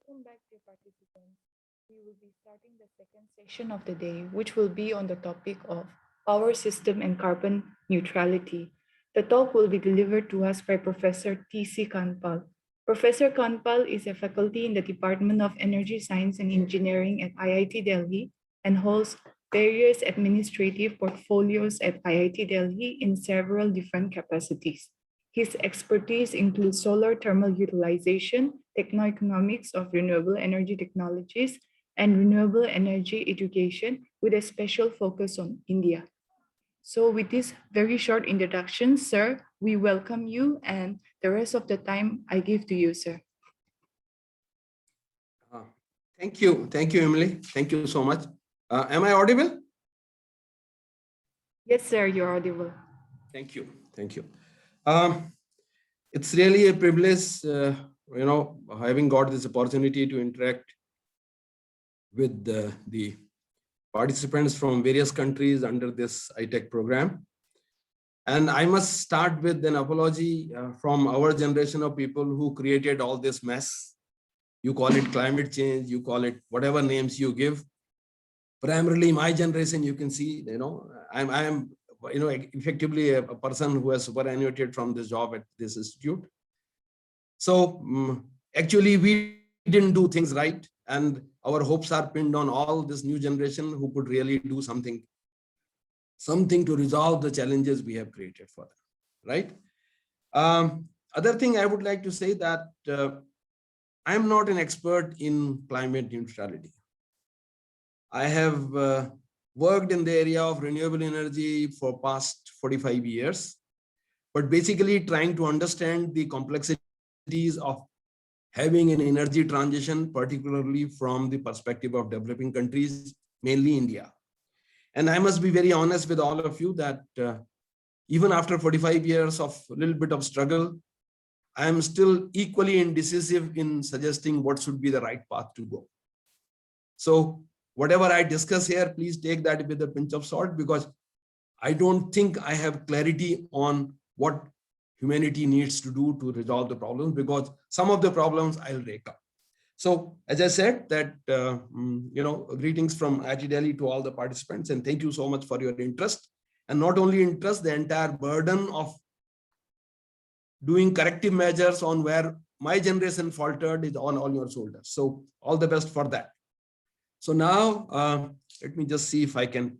Welcome back, dear participants. We will be starting the second session of the day, which will be on the topic of power system and carbon neutrality. The talk will be delivered to us by Professor T.C. Kanpal. Professor Kanpal is a faculty in the Department of Energy Science and Engineering at IIT Delhi and holds various administrative portfolios at IIT Delhi in several different capacities. His expertise includes solar thermal utilization, techno-economics of renewable energy technologies, and renewable energy education with a special focus on India. So with this very short introduction, sir, we welcome you and the rest of the time I give to you, sir. Uh, Thank you. Thank you, Emily. Thank you so much. Am I audible? Yes, sir, you're audible. Thank you. Thank you. It's really a privilege, having got this opportunity to interact with the participants from various countries under this ITEC program. And I must start with an apology from our generation of people who created all this mess. You call it climate change, you call it whatever names you give. Primarily my generation, you can see, I'm effectively a person who has superannuated from this job at this institute. So actually we didn't do things right, and our hopes are pinned on all this new generation who could really do something to resolve the challenges we have created for them, right? Other thing I would like to say that I'm not an expert in climate neutrality. I have worked in the area of renewable energy for past 45 years, but basically trying to understand the complexities of having an energy transition, particularly from the perspective of developing countries, mainly India. And I must be very honest with all of you that even after 45 years of a little bit of struggle, I am still equally indecisive in suggesting what should be the right path to go. So whatever I discuss here, please take that with a pinch of salt, because I don't think I have clarity on what humanity needs to do to resolve the problems, because some of the problems I'll rake up. So as I said that, greetings from IIT Delhi to all the participants, and thank you so much for your interest. And not only interest, the entire burden of doing corrective measures on where my generation faltered is on all your shoulders. So all the best for that. So now let me just see if I can,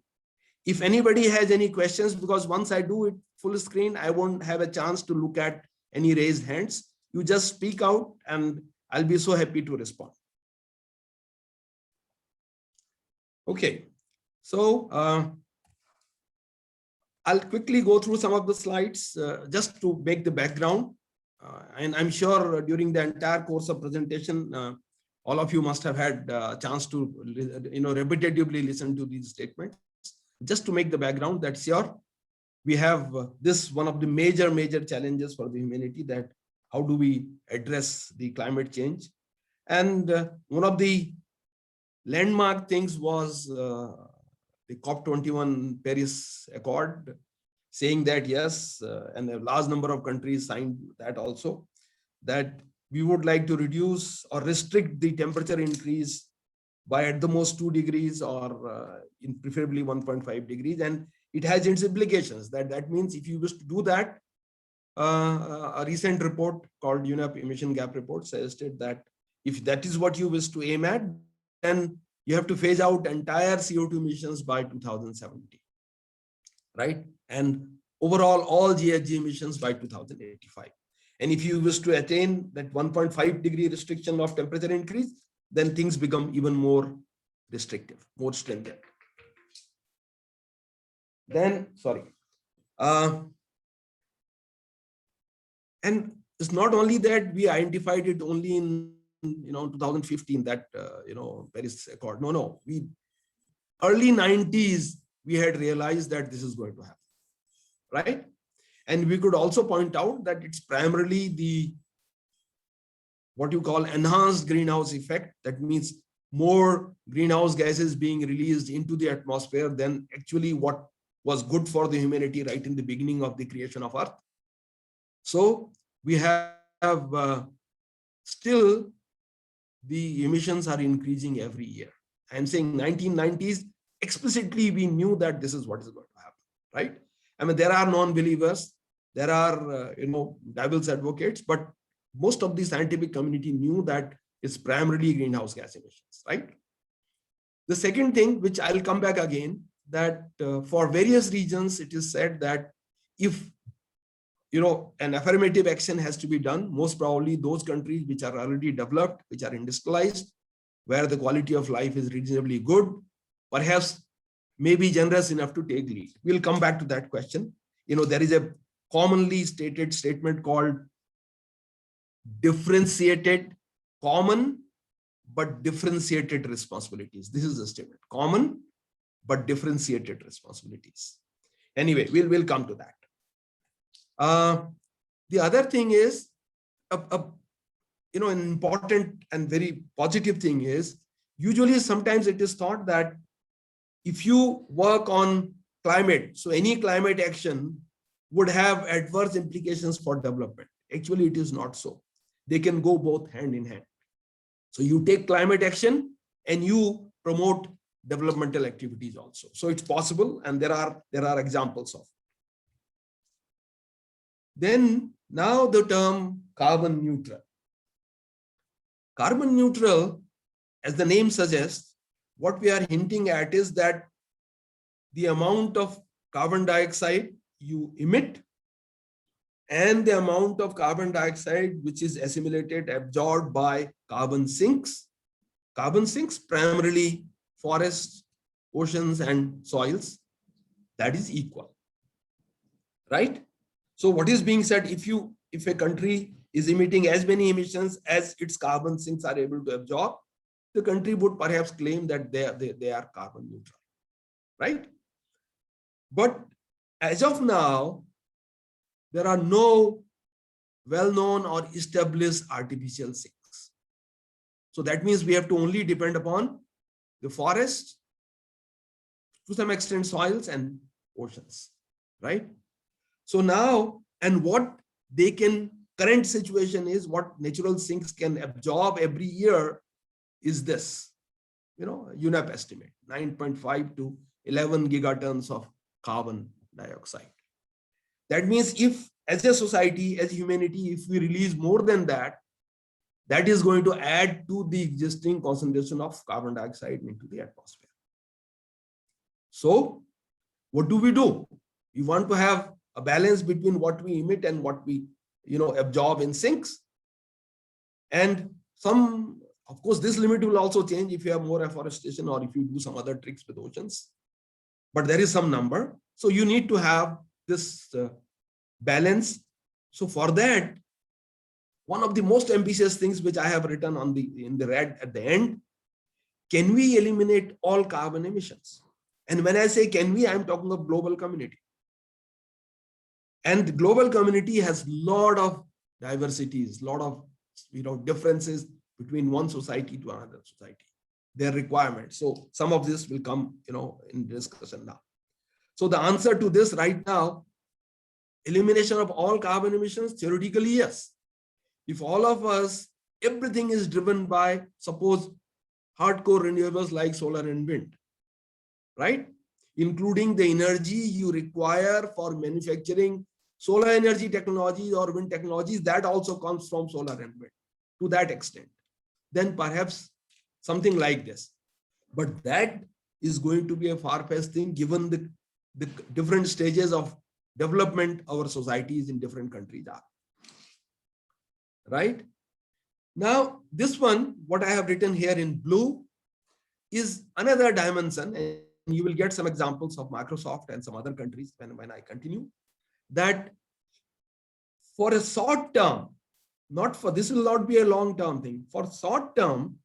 if anybody has any questions, because once I do it full screen, I won't have a chance to look at any raised hands. You just speak out and I'll be so happy to respond. Okay, so I'll quickly go through some of the slides just to make the background. And I'm sure during the entire course of presentation, all of you must have had a chance to, repetitively listen to these statements. Just to make the background, that's sure. We have this one of the major challenges for the humanity, that how do we address the climate change? And one of the landmark things was the COP21 Paris Accord, saying that yes, and a large number of countries signed that also, that we would like to reduce or restrict the temperature increase by at the most 2 degrees or in preferably 1.5 degrees. And it has its implications. That means if you wish to do that, a recent report called UNEP Emission Gap Report suggested that if that is what you wish to aim at, then you have to phase out entire CO2 emissions by 2070, right? And overall, all GHG emissions by 2085. And if you wish to attain that 1.5 degree restriction of temperature increase, then things become even more restrictive, more stringent. Then, sorry. And it's not only that we identified it only in 2015, that Paris Accord. No, we early 90s we had realized that this is going to happen, right? And we could also point out that it's primarily the what you call enhanced greenhouse effect. That means more greenhouse gases being released into the atmosphere than actually what was good for the humanity right in the beginning of the creation of Earth. So we have still the emissions are increasing every year. I'm saying 1990s, explicitly we knew that this is what is going to happen, right? I mean, there are non-believers, there are, devil's advocates, but most of the scientific community knew that it's primarily greenhouse gas emissions, right? The second thing, which I'll come back again, that for various reasons, it is said that if an affirmative action has to be done, most probably those countries which are already developed, which are industrialized, where the quality of life is reasonably good, perhaps may be generous enough to take lead. We'll come back to that question. There is a commonly stated statement called differentiated, common, but differentiated responsibilities. This is the statement: common, but differentiated responsibilities. Anyway, we'll come to that. The other thing is, an important and very positive thing is, usually sometimes it is thought that if you work on climate, so any climate action would have adverse implications for development. Actually, it is not so. They can go both hand in hand. So you take climate action and you promote developmental activities also. So it's possible, and there are examples of. Then now the term carbon neutral. Carbon neutral, as the name suggests, what we are hinting at is that the amount of carbon dioxide you emit and the amount of carbon dioxide which is assimilated, absorbed by carbon sinks primarily forests, oceans, and soils, that is equal, right? So what is being said, if a country is emitting as many emissions as its carbon sinks are able to absorb, the country would perhaps claim that they are carbon neutral, right? But as of now, there are no well-known or established artificial sinks. So that means we have to only depend upon the forest, to some extent soils and oceans, right? So now, and what they can, current situation is what natural sinks can absorb every year is this, UNEP estimate, 9.5 to 11 gigatons of carbon dioxide. That means if, as a society, as humanity, if we release more than that, that is going to add to the existing concentration of carbon dioxide into the atmosphere. So what do? We want to have a balance between what we emit and what we, absorb in sinks. And of course, this limit will also change if you have more afforestation or if you do some other tricks with oceans. But there is some number. So you need to have this balance. So for that, one of the most ambitious things which I have written in the red at the end, can we eliminate all carbon emissions? And when I say can we, I'm talking of global community. And the global community has a lot of diversities, a lot of differences between one society to another society, their requirements. So some of this will come, in discussion now. So the answer to this right now, elimination of all carbon emissions, theoretically, yes. If all of us, everything is driven by, suppose, hardcore renewables like solar and wind, right? Including the energy you require for manufacturing solar energy technologies or wind technologies, that also comes from solar and wind to that extent. Then perhaps something like this. But that is going to be a far-fetched thing given the different stages of development our societies in different countries are. Right? Now, this one, what I have written here in blue, is another dimension, and you will get some examples of Microsoft and some other countries when I continue, that for a short term, this will not be a long-term thing. For short term,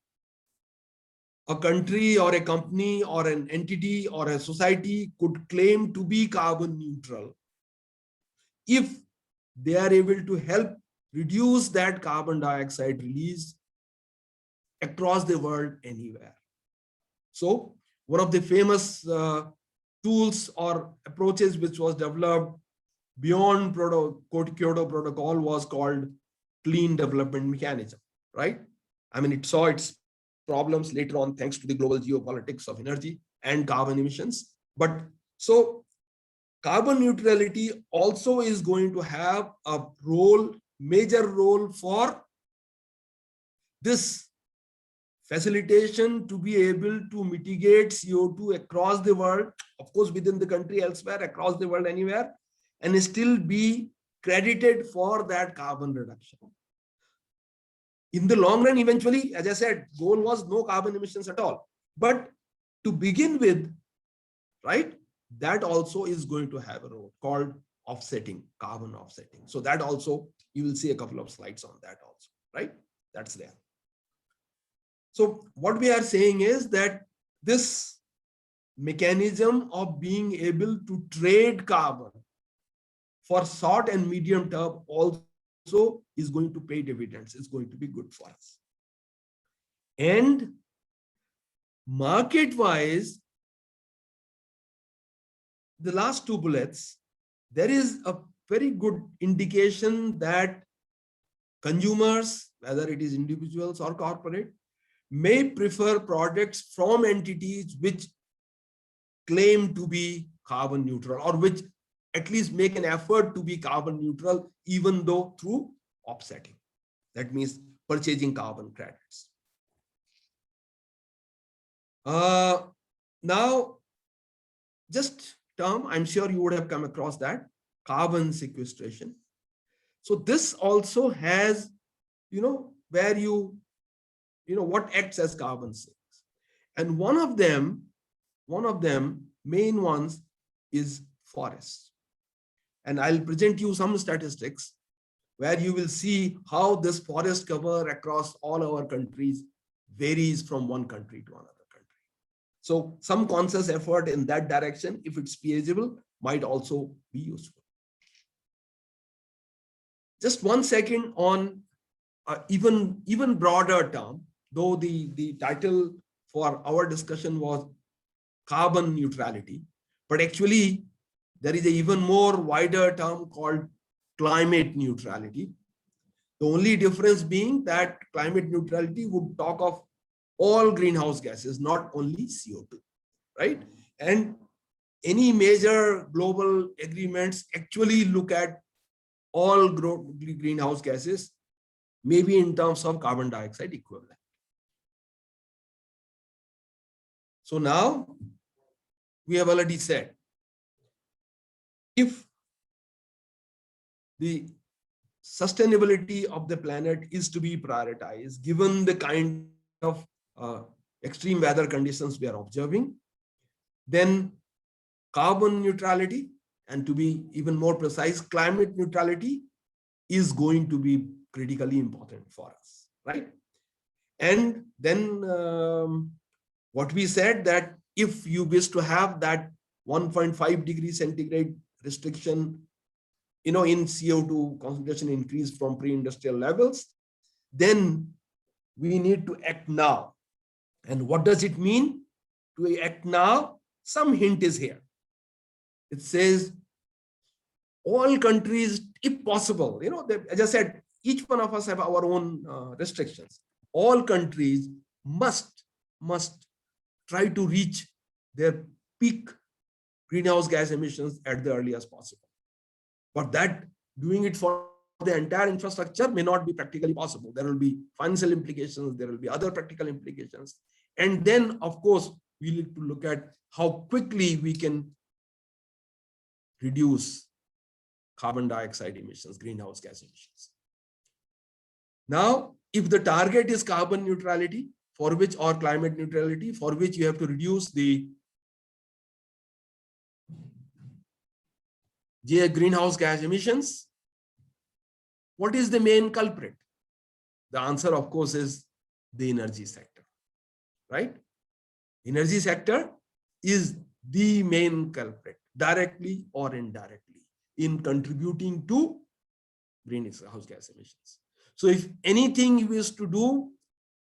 a country or a company or an entity or a society could claim to be carbon neutral if they are able to help reduce that carbon dioxide release across the world anywhere. So one of the famous tools or approaches which was developed beyond Kyoto Protocol was called clean development mechanism, right? I mean, it saw its problems later on thanks to the global geopolitics of energy and carbon emissions. But so carbon neutrality also is going to have a role, major role for this facilitation to be able to mitigate CO2 across the world, of course, within the country, elsewhere, across the world, anywhere, and still be credited for that carbon reduction. In the long run, eventually, as I said, goal was no carbon emissions at all. But to begin with, right, that also is going to have a role called offsetting, carbon offsetting. So that also, you will see a couple of slides on that also, right? That's there. So what we are saying is that this mechanism of being able to trade carbon for short and medium term also is going to pay dividends. It's going to be good for us. And market-wise, the last two bullets, there is a very good indication that consumers, whether it is individuals or corporate, may prefer products from entities which claim to be carbon neutral, or which at least make an effort to be carbon neutral, even though through offsetting. That means purchasing carbon credits. Now, just term, I'm sure you would have come across that, carbon sequestration. So this also has, where what acts as carbon sinks. And one of them, main ones, is forests. And I'll present you some statistics where you will see how this forest cover across all our countries varies from one country to another country. So some conscious effort in that direction, if it's feasible, might also be useful. Just 1 second on even broader term, though the title for our discussion was carbon neutrality, but actually there is an even more wider term called climate neutrality. The only difference being that climate neutrality would talk of all greenhouse gases, not only CO2, right? And any major global agreements actually look at all greenhouse gases, maybe in terms of carbon dioxide equivalent. So now we have already said, if the sustainability of the planet is to be prioritized, given the kind of extreme weather conditions we are observing, then carbon neutrality, and to be even more precise, climate neutrality, is going to be critically important for us, right? And then what we said, that if you wish to have that 1.5 degrees centigrade restriction, in CO2 concentration increase from pre-industrial levels, then we need to act now. And what does it mean to act now? Some hint is here. It says all countries, if possible, as I said, each one of us have our own restrictions. All countries must try to reach their peak greenhouse gas emissions at the earliest possible. But that doing it for the entire infrastructure may not be practically possible. There will be financial implications, there will be other practical implications. And then, of course, we need to look at how quickly we can reduce carbon dioxide emissions, greenhouse gas emissions. Now, if the target is carbon neutrality, for which, or climate neutrality, for which you have to reduce the greenhouse gas emissions, what is the main culprit? The answer, of course, is the energy sector, right? Energy sector is the main culprit, directly or indirectly, in contributing to greenhouse gas emissions. So if anything you wish to do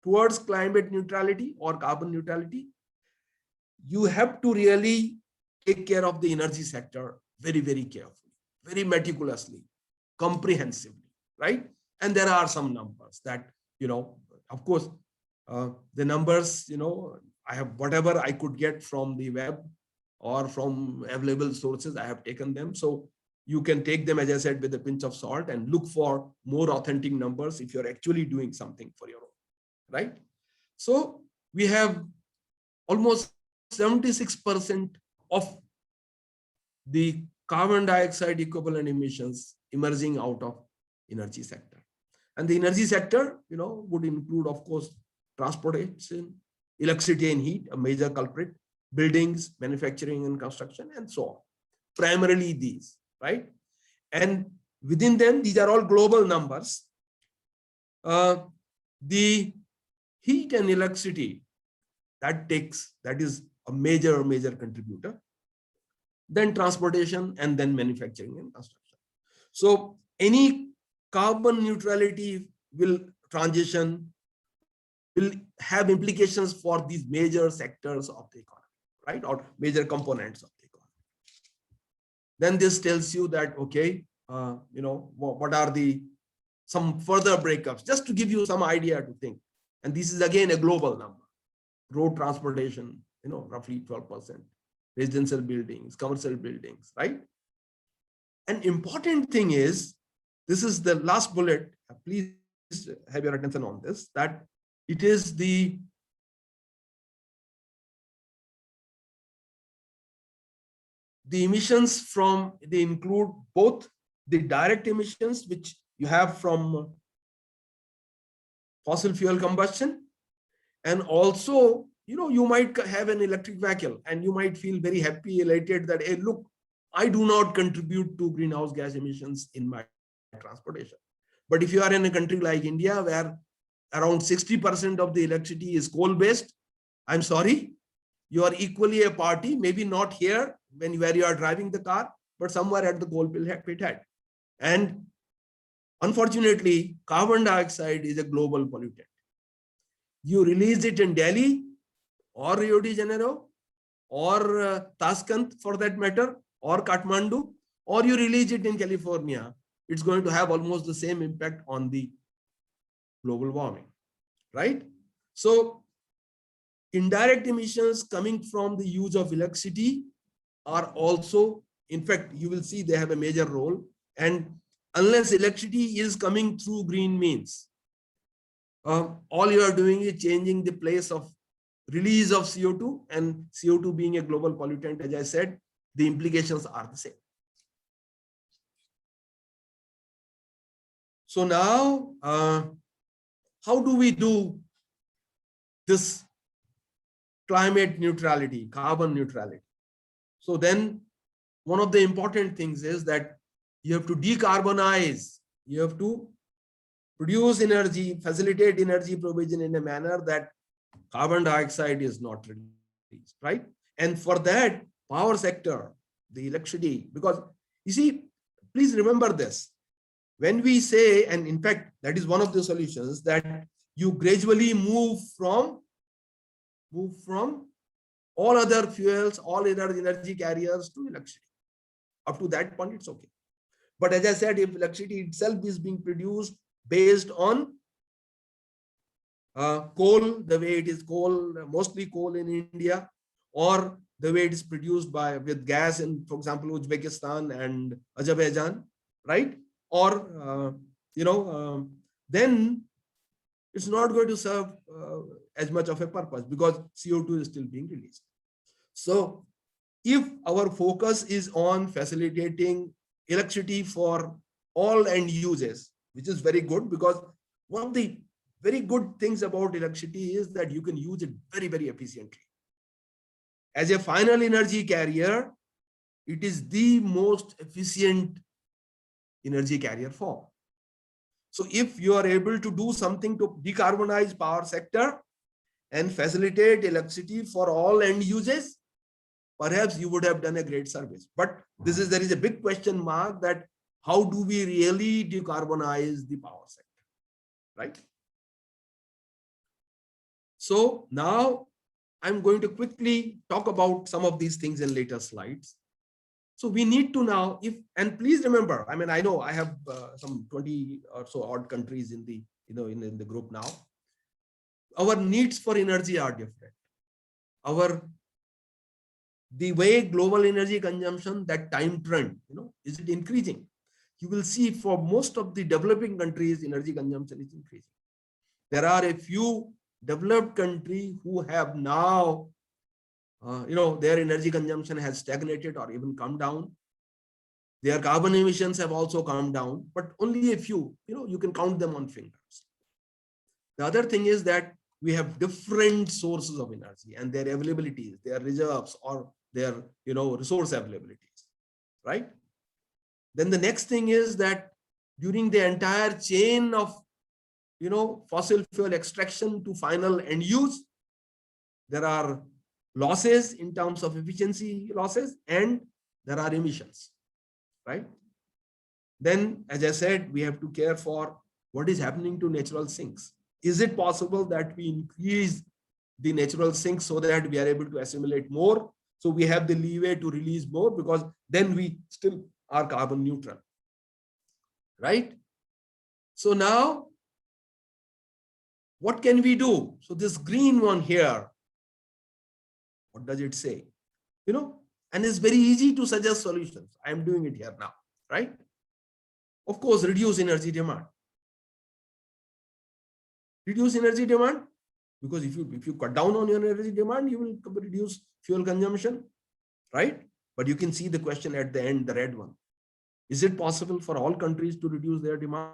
towards climate neutrality or carbon neutrality, you have to really take care of the energy sector very, very carefully, very meticulously, comprehensively, right? And there are some numbers that, Of course, the numbers, I have whatever I could get from the web or from available sources, I have taken them. So you can take them, as I said, with a pinch of salt and look for more authentic numbers if you're actually doing something for your own, right? So we have almost 76% of the carbon dioxide equivalent emissions emerging out of energy sector. And the energy sector, would include, of course, transportation, electricity and heat, a major culprit, buildings, manufacturing and construction, and so on. Primarily these, right? And within them, these are all global numbers. The heat and electricity, that is a major contributor. Then transportation, and then manufacturing and construction. So any carbon neutrality transition will have implications for these major sectors of the economy, right? Or major components of the economy. Then this tells you that, okay, what are some further breakups, just to give you some idea to think. And this is again a global number. Road transportation, roughly 12%. Residential buildings, commercial buildings, right? An important thing is, this is the last bullet, please have your attention on this, that it is the emissions they include both the direct emissions, which you have from fossil fuel combustion, and also, you might have an electric vehicle and you might feel very happy, elated that, hey, look, I do not contribute to greenhouse gas emissions in my transportation. But if you are in a country like India, where around 60% of the electricity is coal-based, I'm sorry, you are equally a party, maybe not here where you are driving the car, but somewhere at the coal pit head. And unfortunately, carbon dioxide is a global pollutant. You release it in Delhi or Rio de Janeiro or Tashkent for that matter, or Kathmandu, or you release it in California, it's going to have almost the same impact on the global warming, right? So indirect emissions coming from the use of electricity are also, in fact, you will see they have a major role. And unless electricity is coming through green means, all you are doing is changing the place of release of CO2, and CO2 being a global pollutant, as I said, the implications are the same. So now, how do we do this climate neutrality, carbon neutrality? So then one of the important things is that you have to decarbonize, you have to produce energy, facilitate energy provision in a manner that carbon dioxide is not released, right? And for that, power sector, the electricity, because you see, please remember this, when we say, and in fact, that is one of the solutions, that you gradually move from all other fuels, all other energy carriers to electricity. Up to that point, it's okay. But as I said, if electricity itself is being produced based on coal, the way it is coal, mostly coal in India, or the way it is produced with gas in, for example, Uzbekistan and Azerbaijan, right? Or, then it's not going to serve as much of a purpose, because CO2 is still being released. So if our focus is on facilitating electricity for all end uses, which is very good, because one of the very good things about electricity is that you can use it very, very efficiently. As a final energy carrier, it is the most efficient energy carrier form. So if you are able to do something to decarbonize power sector and facilitate electricity for all end uses, perhaps you would have done a great service. But there is a big question mark, that how do we really decarbonize the power sector, right? So now I'm going to quickly talk about some of these things in later slides. So we need to now, and please remember, I mean, I know I have some 20 or so odd countries in the, in the group now. our needs for energy are different. The way global energy consumption, that time trend, is it increasing? You will see for most of the developing countries, energy consumption is increasing. There are a few developed countries who have now, their energy consumption has stagnated or even come down. Their carbon emissions have also come down, but only a few, you can count them on fingers. The other thing is that we have different sources of energy and their availabilities, their reserves or their, resource availabilities, right? Then the next thing is that during the entire chain of, fossil fuel extraction to final end use, there are losses in terms of efficiency losses and there are emissions, right? Then, as I said, we have to care for what is happening to natural sinks. Is it possible that we increase the natural sinks so that we are able to assimilate more? So we have the leeway to release more, because then we still are carbon neutral, right? So now, what can we do? So this green one here, what does it say? And it's very easy to suggest solutions. I am doing it here now, right? Of course, reduce energy demand. Reduce energy demand, because if you cut down on your energy demand, you will reduce fuel consumption, right? But you can see the question at the end, the red one. Is it possible for all countries to reduce their demand?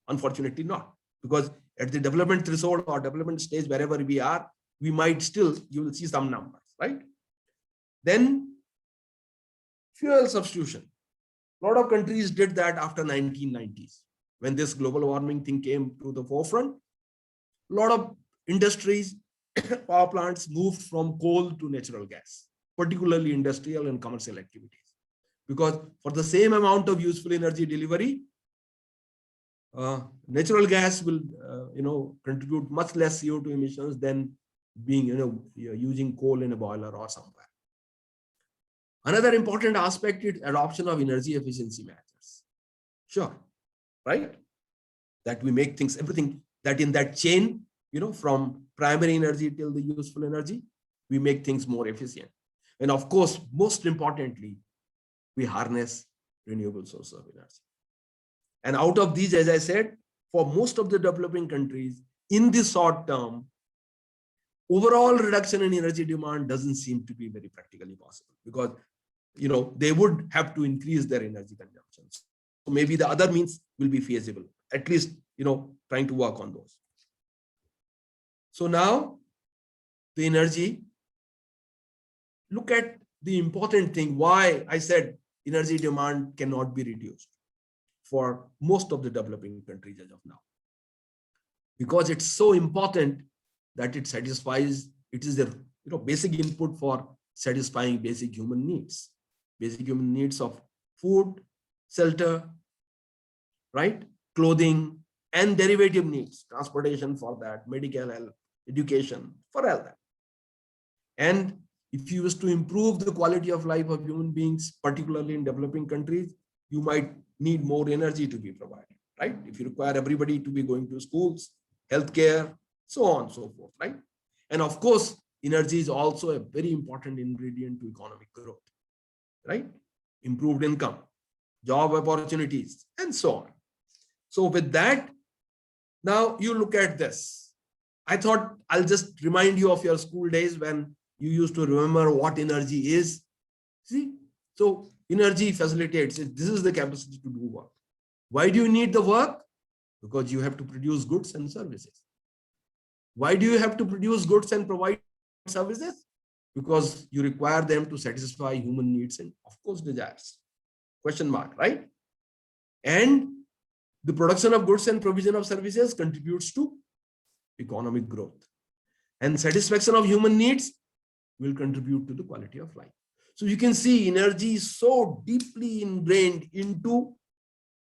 Unfortunately not, because at the development threshold or development stage, wherever we are, we might still, you will see some numbers, right? Then fuel substitution. A lot of countries did that after 1990s. When this global warming thing came to the forefront, a lot of industries, power plants moved from coal to natural gas, particularly industrial and commercial activities. Because for the same amount of useful energy delivery, natural gas will, contribute much less CO2 emissions than being, using coal in a boiler or somewhere. Another important aspect is adoption of energy efficiency measures. Sure, right? That we make things, everything that in that chain, from primary energy till the useful energy, we make things more efficient. And of course, most importantly, we harness renewable sources of energy. And out of these, as I said, for most of the developing countries, in the short term, overall reduction in energy demand doesn't seem to be very practically possible, because they would have to increase their energy consumption. So maybe the other means will be feasible, at least, trying to work on those. So now the energy, look at the important thing, why I said energy demand cannot be reduced for most of the developing countries as of now. Because it's so important that it satisfies, it is the basic input for satisfying basic human needs. Basic human needs of food, shelter, right? Clothing, and derivative needs, transportation for that, medical health, education, for all that. And if you wish to improve the quality of life of human beings, particularly in developing countries, you might need more energy to be provided, right? If you require everybody to be going to schools, healthcare, so on and so forth, right? And of course, energy is also a very important ingredient to economic growth, right? Improved income, job opportunities, and so on. So with that, now you look at this. I thought I'll just remind you of your school days when you used to remember what energy is. See, so energy facilitates it. This is the capacity to do work. Why do you need the work? Because you have to produce goods and services. Why do you have to produce goods and provide services? Because you require them to satisfy human needs and, of course, desires. Question mark, right? And the production of goods and provision of services contributes to economic growth. And satisfaction of human needs will contribute to the quality of life. So you can see energy is so deeply ingrained into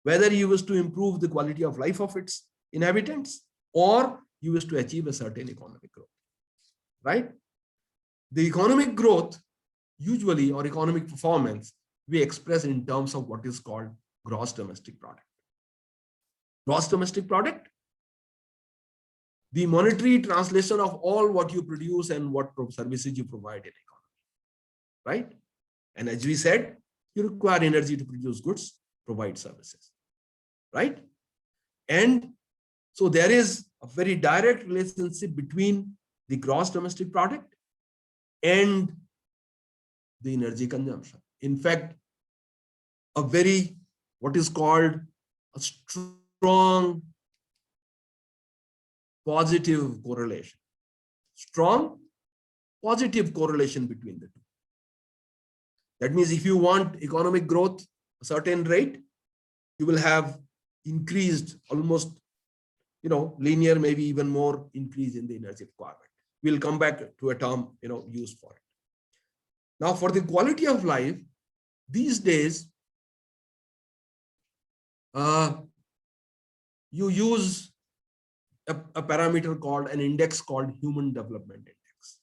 whether you wish to improve the quality of life of its inhabitants or you wish to achieve a certain economic growth, right? The economic growth usually, or economic performance, we express in terms of what is called gross domestic product. Gross domestic product the monetary translation of all what you produce and what services you provide in economy, right? And as we said, you require energy to produce goods, provide services, right? And so there is a very direct relationship between the gross domestic product and the energy consumption. In fact, a very, what is called a strong positive correlation, strong positive correlation between the two. That means if you want economic growth, a certain rate, you will have increased almost, linear, maybe even more increase in the energy requirement. We'll come back to a term, used for it. Now, for the quality of life, these days, you use a parameter called an index called Human Development Index.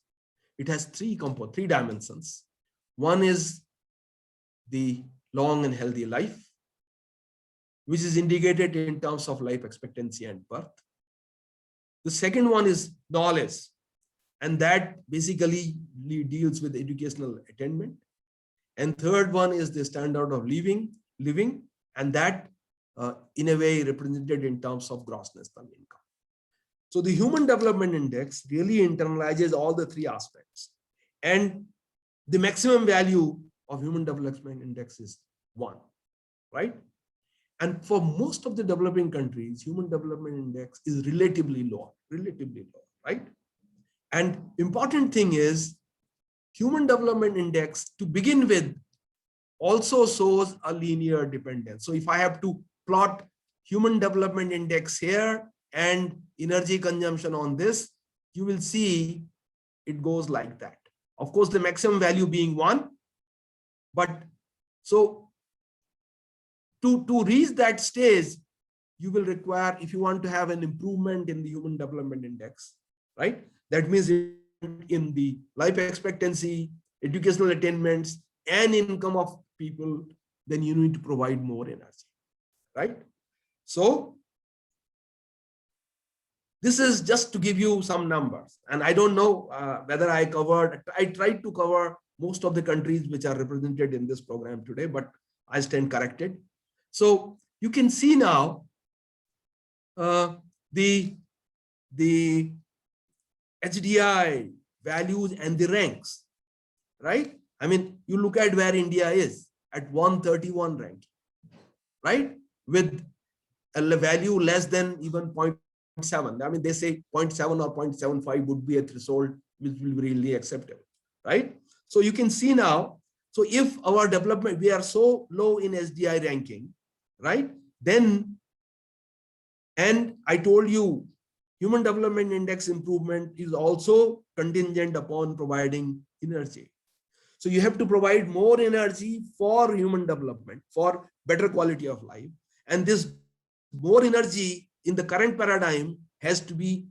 It has three dimensions. One is the long and healthy life, which is indicated in terms of life expectancy and birth. The second one is knowledge, and that basically deals with educational attainment. And third one is the standard of living, and that in a way represented in terms of gross national income. So the Human Development Index really internalizes all the three aspects. And the maximum value of Human Development Index is 1, right? And for most of the developing countries, Human Development Index is relatively low, right? And important thing is, Human Development Index to begin with also shows a linear dependence. So if I have to plot Human Development Index here and energy consumption on this, you will see it goes like that. Of course, the maximum value being 1, but so to reach that stage, you will require, if you want to have an improvement in the Human Development Index, right? That means in the life expectancy, educational attainments, and income of people, then you need to provide more energy, right? So this is just to give you some numbers. And I don't know whether I tried to cover most of the countries which are represented in this program today, but I stand corrected. So you can see now the HDI values and the ranks, right? I mean, you look at where India is at 131 rank, right? With a value less than even 0.7. I mean, they say 0.7 or 0.75 would be a threshold which will be really acceptable, right? So you can see now, so if our development, we are so low in SDI ranking, right? Then, and I told you, Human Development Index improvement is also contingent upon providing energy. So you have to provide more energy for human development, for better quality of life. And this more energy in the current paradigm has to be,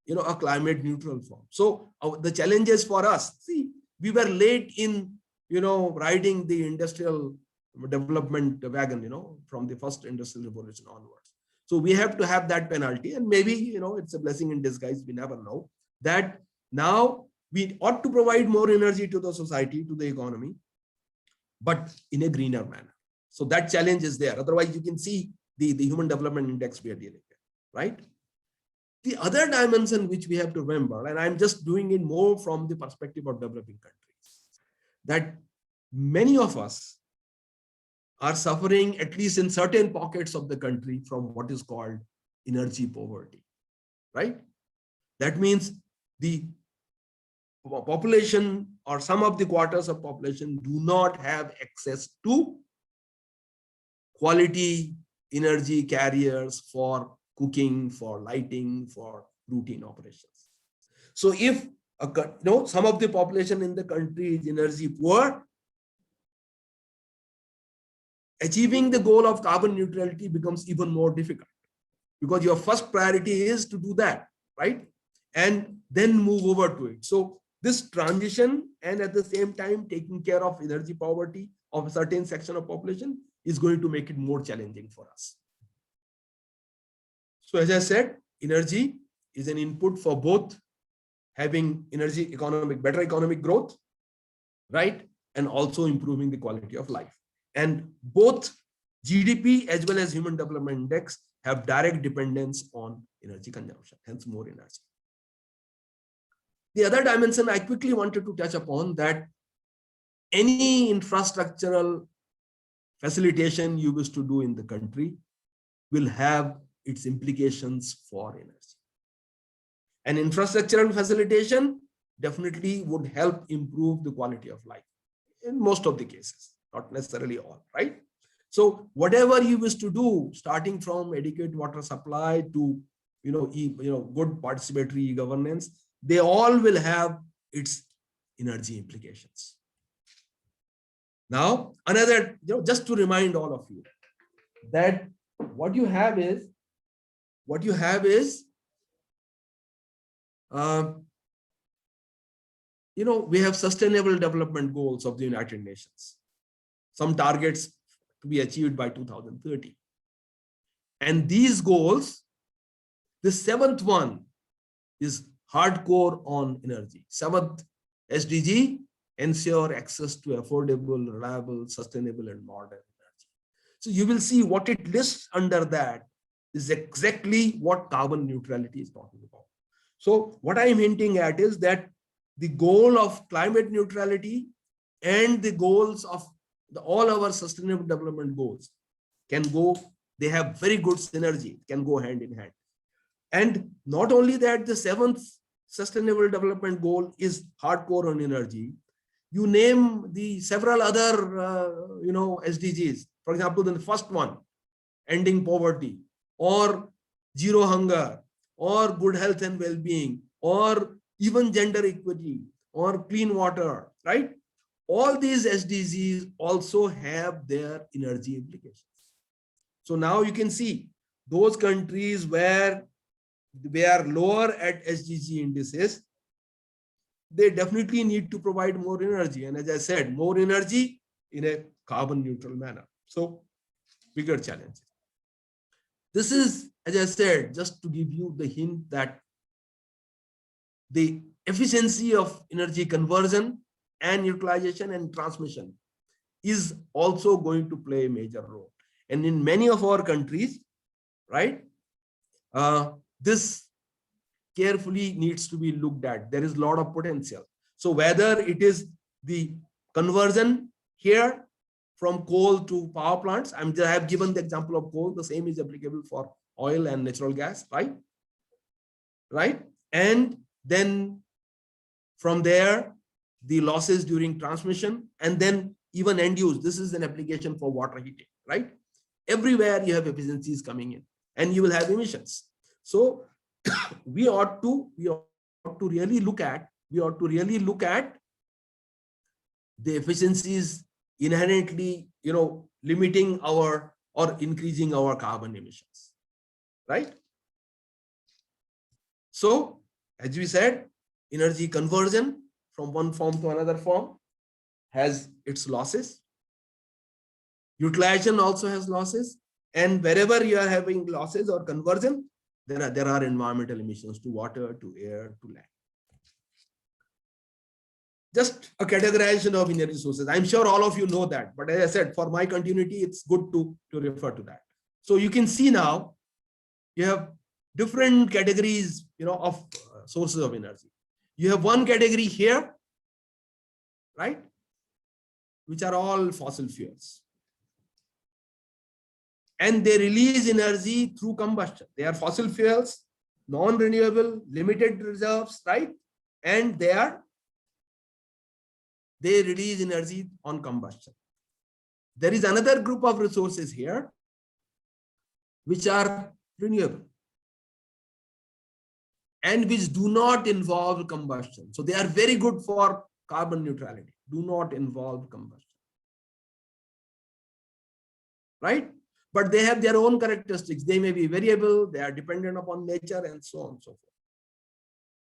a climate neutral form. So the challenges for us, see, we were late in, riding the industrial development wagon, from the first industrial revolution onwards. So we have to have that penalty, and maybe, it's a blessing in disguise. We never know that now we ought to provide more energy to the society, to the economy, but in a greener manner. So that challenge is there. Otherwise, you can see the Human Development Index we are dealing with, right? The other dimension which we have to remember, and I'm just doing it more from the perspective of developing countries, that many of us are suffering, at least in certain pockets of the country, from what is called energy poverty, right? That means the population or some of the quarters of population do not have access to quality energy carriers for cooking, for lighting, for routine operations. So if some of the population in the country is energy poor, achieving the goal of carbon neutrality becomes even more difficult, because your first priority is to do that, right? And then move over to it. So this transition, and at the same time taking care of energy poverty of a certain section of population, is going to make it more challenging for us. So as I said, energy is an input for both having better economic growth, right? And also improving the quality of life. And both GDP as well as Human Development Index have direct dependence on energy consumption, hence more energy. The other dimension I quickly wanted to touch upon, that any infrastructural facilitation you wish to do in the country will have its implications for energy. And infrastructural facilitation definitely would help improve the quality of life in most of the cases, not necessarily all, right? So whatever you wish to do, starting from adequate water supply to good participatory governance, they all will have its energy implications. Now, another, just to remind all of you that what you have is we have sustainable development goals of the United Nations, some targets to be achieved by 2030. And these goals, the seventh one is hardcore on energy. Seventh SDG, ensure access to affordable, reliable, sustainable, and modern energy. So you will see what it lists under that is exactly what carbon neutrality is talking about. So what I am hinting at is that the goal of climate neutrality and the goals of all our sustainable development goals they have very good synergy, can go hand in hand. And not only that, the seventh sustainable development goal is hardcore on energy. You name the several other SDGs. For example, the first one, ending poverty, or zero hunger, or good health and well-being, or even gender equity, or clean water, right? All these SDGs also have their energy implications. So now you can see those countries where they are lower at SDG indices, they definitely need to provide more energy. And as I said, more energy in a carbon neutral manner. So bigger challenge. This is, as I said, just to give you the hint that the efficiency of energy conversion and utilization and transmission is also going to play a major role. And in many of our countries, right, this carefully needs to be looked at. There is a lot of potential. So whether it is the conversion here from coal to power plants, I have given the example of coal, the same is applicable for oil and natural gas, right? And then from there, the losses during transmission, and then even end use. This is an application for water heating, right? Everywhere you have efficiencies coming in, and you will have emissions. So we ought to really look at the efficiencies inherently, limiting our or increasing our carbon emissions, right? So as we said, energy conversion from one form to another form has its losses. Utilization also has losses, and wherever you are having losses or conversion, there are environmental emissions to water, to air, to land. Just a categorization of energy sources. I'm sure all of you know that, but as I said, for my continuity, it's good to refer to that. So you can see now you have different categories, of sources of energy. You have one category here, right, which are all fossil fuels. And they release energy through combustion. They are fossil fuels, non-renewable, limited reserves, right? And they release energy on combustion. There is another group of resources here which are renewable and which do not involve combustion. So they are very good for carbon neutrality, do not involve combustion, right? But they have their own characteristics. They may be variable, they are dependent upon nature, and so on and so forth.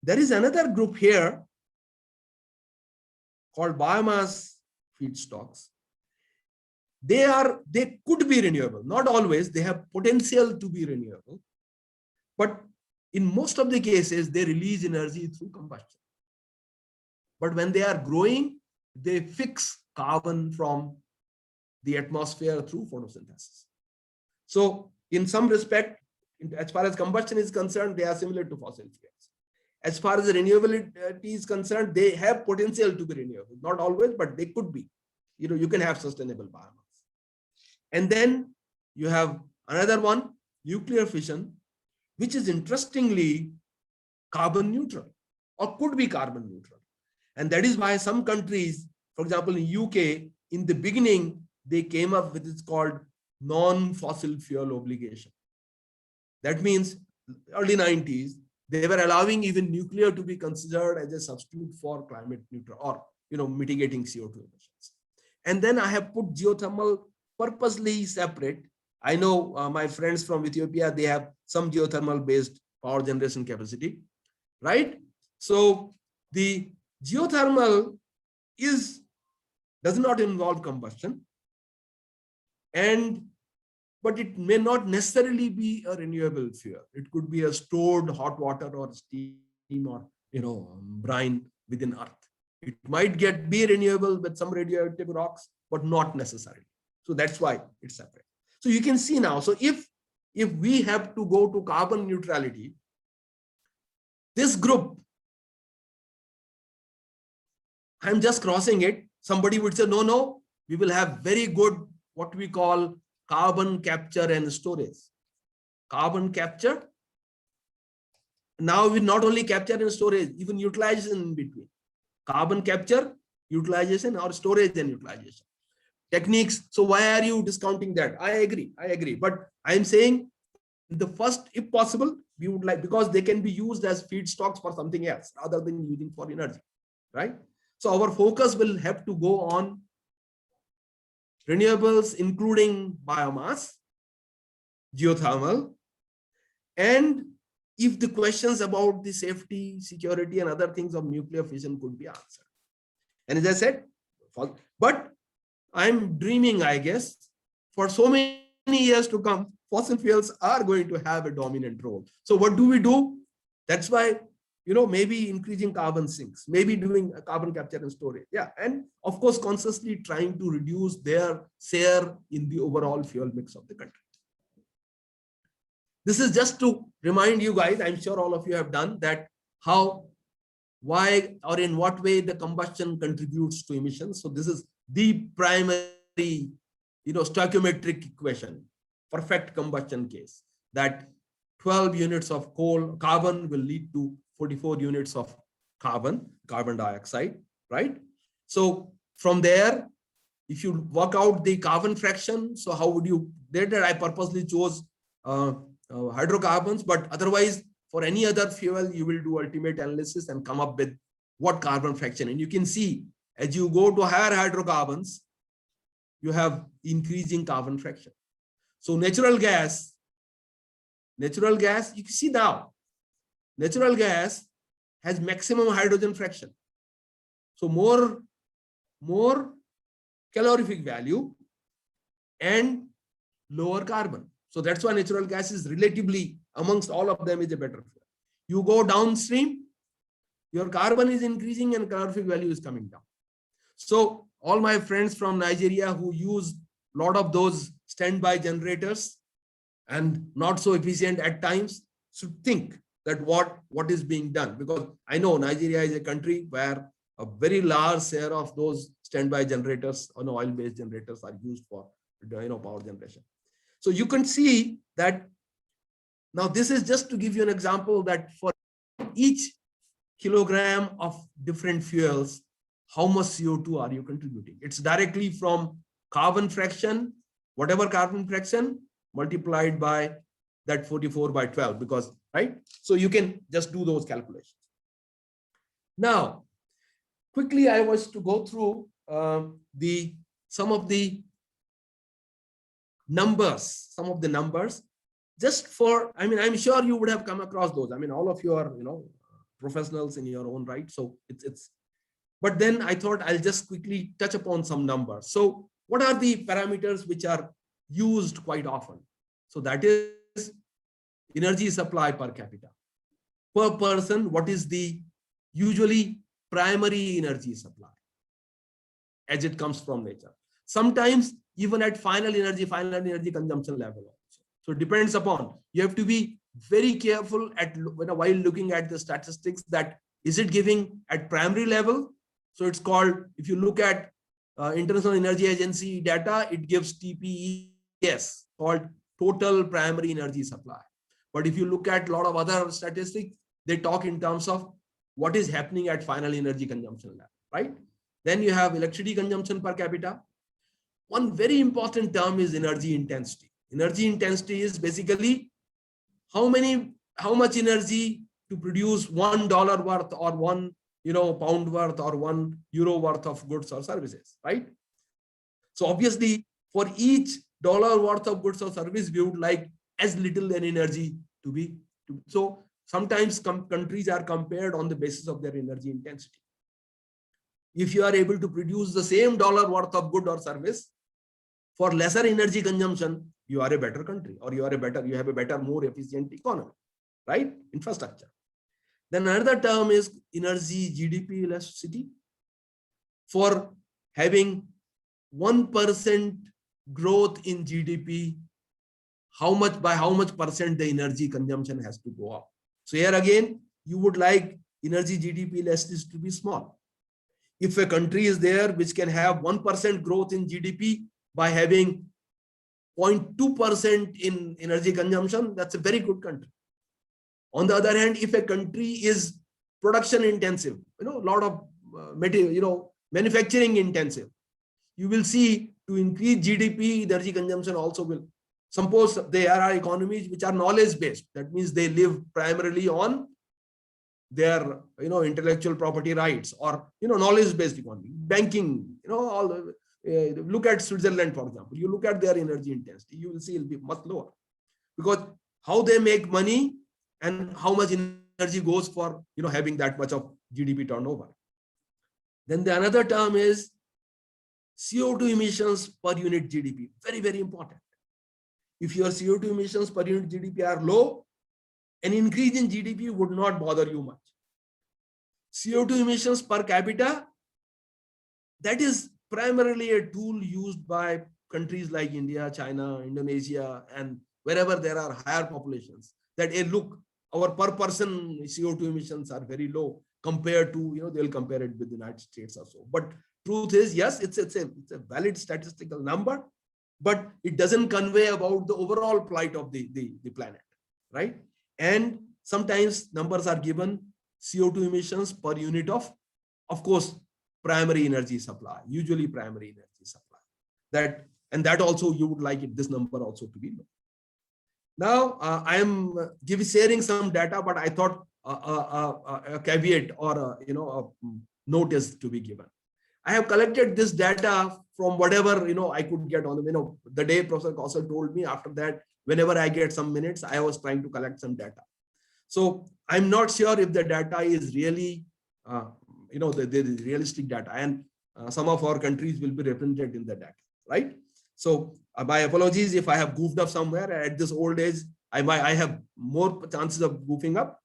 There is another group here called biomass feedstocks. They could be renewable, not always, they have potential to be renewable, but in most of the cases, they release energy through combustion. But when they are growing, they fix carbon from the atmosphere through photosynthesis. So in some respect, as far as combustion is concerned, they are similar to fossil fuels. As far as renewability is concerned, they have potential to be renewable. Not always, but they could be. You can have sustainable biomass. And then you have another one, nuclear fission, which is interestingly carbon neutral or could be carbon neutral. And that is why some countries, for example, in UK, in the beginning, they came up with it's called non-fossil fuel obligation. That means early 90s, they were allowing even nuclear to be considered as a substitute for climate neutral or mitigating CO2 emissions. And then I have put geothermal purposely separate. I know my friends from Ethiopia, they have some geothermal based power generation capacity, right? So the geothermal does not involve combustion, but it may not necessarily be a renewable fuel. It could be a stored hot water or steam or brine within earth. It might be renewable with some radioactive rocks, but not necessarily. So that's why it's separate. So you can see now. So if we have to go to carbon neutrality, this group, I'm just crossing it. Somebody would say, no, we will have very good, what we call carbon capture and storage. Carbon capture. Now we not only capture and storage, even utilization in between. Carbon capture, utilization, or storage and utilization. Techniques. So why are you discounting that? I agree. But I'm saying the first, if possible, we would like, because they can be used as feedstocks for something else rather than using for energy, right? So our focus will have to go on renewables, including biomass, geothermal, and if the questions about the safety, security, and other things of nuclear fission could be answered. And as I said, but I'm dreaming, I guess, for so many years to come, fossil fuels are going to have a dominant role. So what do we do? That's why, maybe increasing carbon sinks, maybe doing a carbon capture and storage. Yeah. And of course, consciously trying to reduce their share in the overall fuel mix of the country. This is just to remind you guys, I'm sure all of you have done that, how, why, or in what way the combustion contributes to emissions. So this is the primary, stoichiometric equation, perfect combustion case, that 12 units of carbon will lead to 44 units of carbon dioxide, right? So from there, if you work out the carbon fraction, so how would you, that I purposely chose hydrocarbons, but otherwise for any other fuel, you will do ultimate analysis and come up with what carbon fraction. And you can see as you go to higher hydrocarbons, you have increasing carbon fraction. So natural gas, you can see now, natural gas has maximum hydrogen fraction. So more calorific value and lower carbon. So that's why natural gas is relatively, amongst all of them, is a better fuel. You go downstream, your carbon is increasing and calorific value is coming down. So all my friends from Nigeria who use a lot of those standby generators and not so efficient at times should think that what is being done, because I know Nigeria is a country where a very large share of those standby generators on oil-based generators are used for power generation. So you can see that now this is just to give you an example that for each kilogram of different fuels, how much CO2 are you contributing? It's directly from carbon fraction, whatever carbon fraction, multiplied by that 44 by 12, because, right? So you can just do those calculations. Now, quickly, I was to go through some of the numbers, just for, I'm sure you would have come across those. All of you are, professionals in your own right. So but then I thought I'll just quickly touch upon some numbers. So what are the parameters which are used quite often? So that is energy supply per capita. per person, what is the usually primary energy supply as it comes from nature. Sometimes even at final energy consumption level also. So it depends upon, you have to be very careful while looking at the statistics, that is it giving at primary level. So it's called, if you look at International Energy Agency data, it gives TPES, called total primary energy supply. But if you look at a lot of other statistics, they talk in terms of what is happening at final energy consumption level, right? Then you have electricity consumption per capita. One very important term is energy intensity. Energy intensity is basically how much energy to produce $1 worth, or one pound worth, or €1 worth of goods or services, right? So obviously, for each dollar worth of goods or service, we would like as little an energy to be. So sometimes countries are compared on the basis of their energy intensity. If you are able to produce the same dollar worth of good or service for lesser energy consumption, you are a better country, or you have a better, more efficient economy, right? Infrastructure. Then another term is energy GDP elasticity. For having 1% growth in GDP, by how much percent the energy consumption has to go up. So here again, you would like energy GDP elasticity to be small. If a country is there which can have 1% growth in GDP by having 0.2% in energy consumption, that's a very good country. On the other hand, if a country is production intensive, a lot of material, manufacturing intensive, you will see, to increase GDP, energy consumption also will. Suppose there are economies which are knowledge based. That means they live primarily on their intellectual property rights, or knowledge based economy, banking, all the look at Switzerland, for example. You look at their energy intensity, you will see it will be much lower, because how they make money and how much energy goes for having that much of GDP turnover. Then the another term is CO2 emissions per unit GDP. Very, very important. If your CO2 emissions per unit GDP are low, an increase in GDP would not bother you much. CO2 emissions per capita, that is primarily a tool used by countries like India, China, Indonesia, and wherever there are higher populations, that look, our per person CO2 emissions are very low compared to, they'll compare it with the United States or so. But truth is, yes, it's a valid statistical number, but it doesn't convey about the overall plight of the planet, right? And sometimes numbers are given CO2 emissions per unit of course, primary energy supply, usually primary energy supply. That also you would like this number also to be low. Now, I am sharing some data, but I thought a caveat or a note is to be given. I have collected this data from whatever I could get on the day Professor Kaushal told me. After that, whenever I get some minutes, I was trying to collect some data. So I'm not sure if the data is really the realistic data, and some of our countries will be represented in the data, right? So my apologies if I have goofed up somewhere. At this old age, I have more chances of goofing up.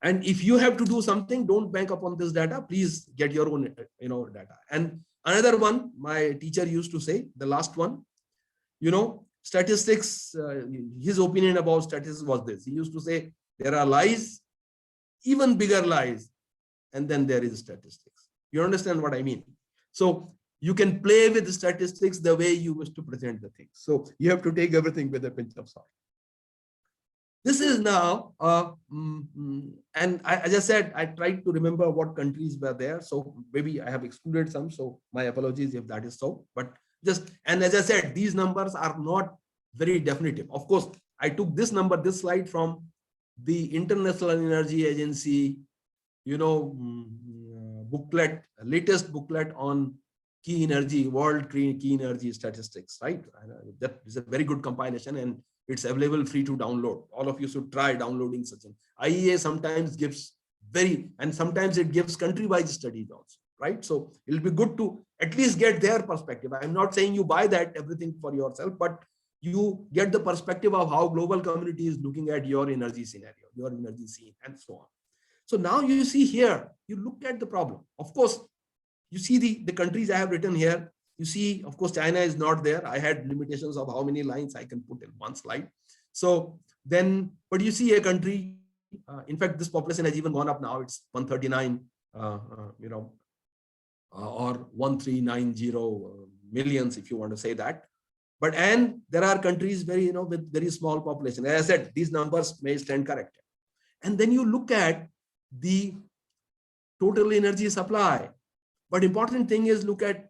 And if you have to do something, don't bank upon this data. Please get your own data. And another one, my teacher used to say, the last one, statistics, his opinion about statistics was this. He used to say, there are lies, even bigger lies, and then there is statistics. You understand what I mean? So you can play with the statistics the way you wish to present the things. So you have to take everything with a pinch of salt. This is now, and as I said, I tried to remember what countries were there. So maybe I have excluded some. So my apologies if that is so. But and as I said, these numbers are not very definitive. Of course, I took this slide from the International Energy Agency, booklet, latest booklet on world key energy statistics, right? That is a very good compilation, and it's available free to download. All of you should try downloading such an. IEA sometimes gives and sometimes it gives country-wise studies also, right? So it'll be good to at least get their perspective. I'm not saying you buy that everything for yourself, but you get the perspective of how global community is looking at your energy scenario, your energy scene, and so on. So now you see here, you look at the problem. Of course, you see the countries I have written here. You see, of course, China is not there. I had limitations of how many lines I can put in one slide. So then, but you see a country, in fact, this population has even gone up now. It's 139, or 1390 millions, if you want to say that. But and there are countries where, with very small population. As I said, these numbers may stand corrected. And then you look at the total energy supply. But important thing is look at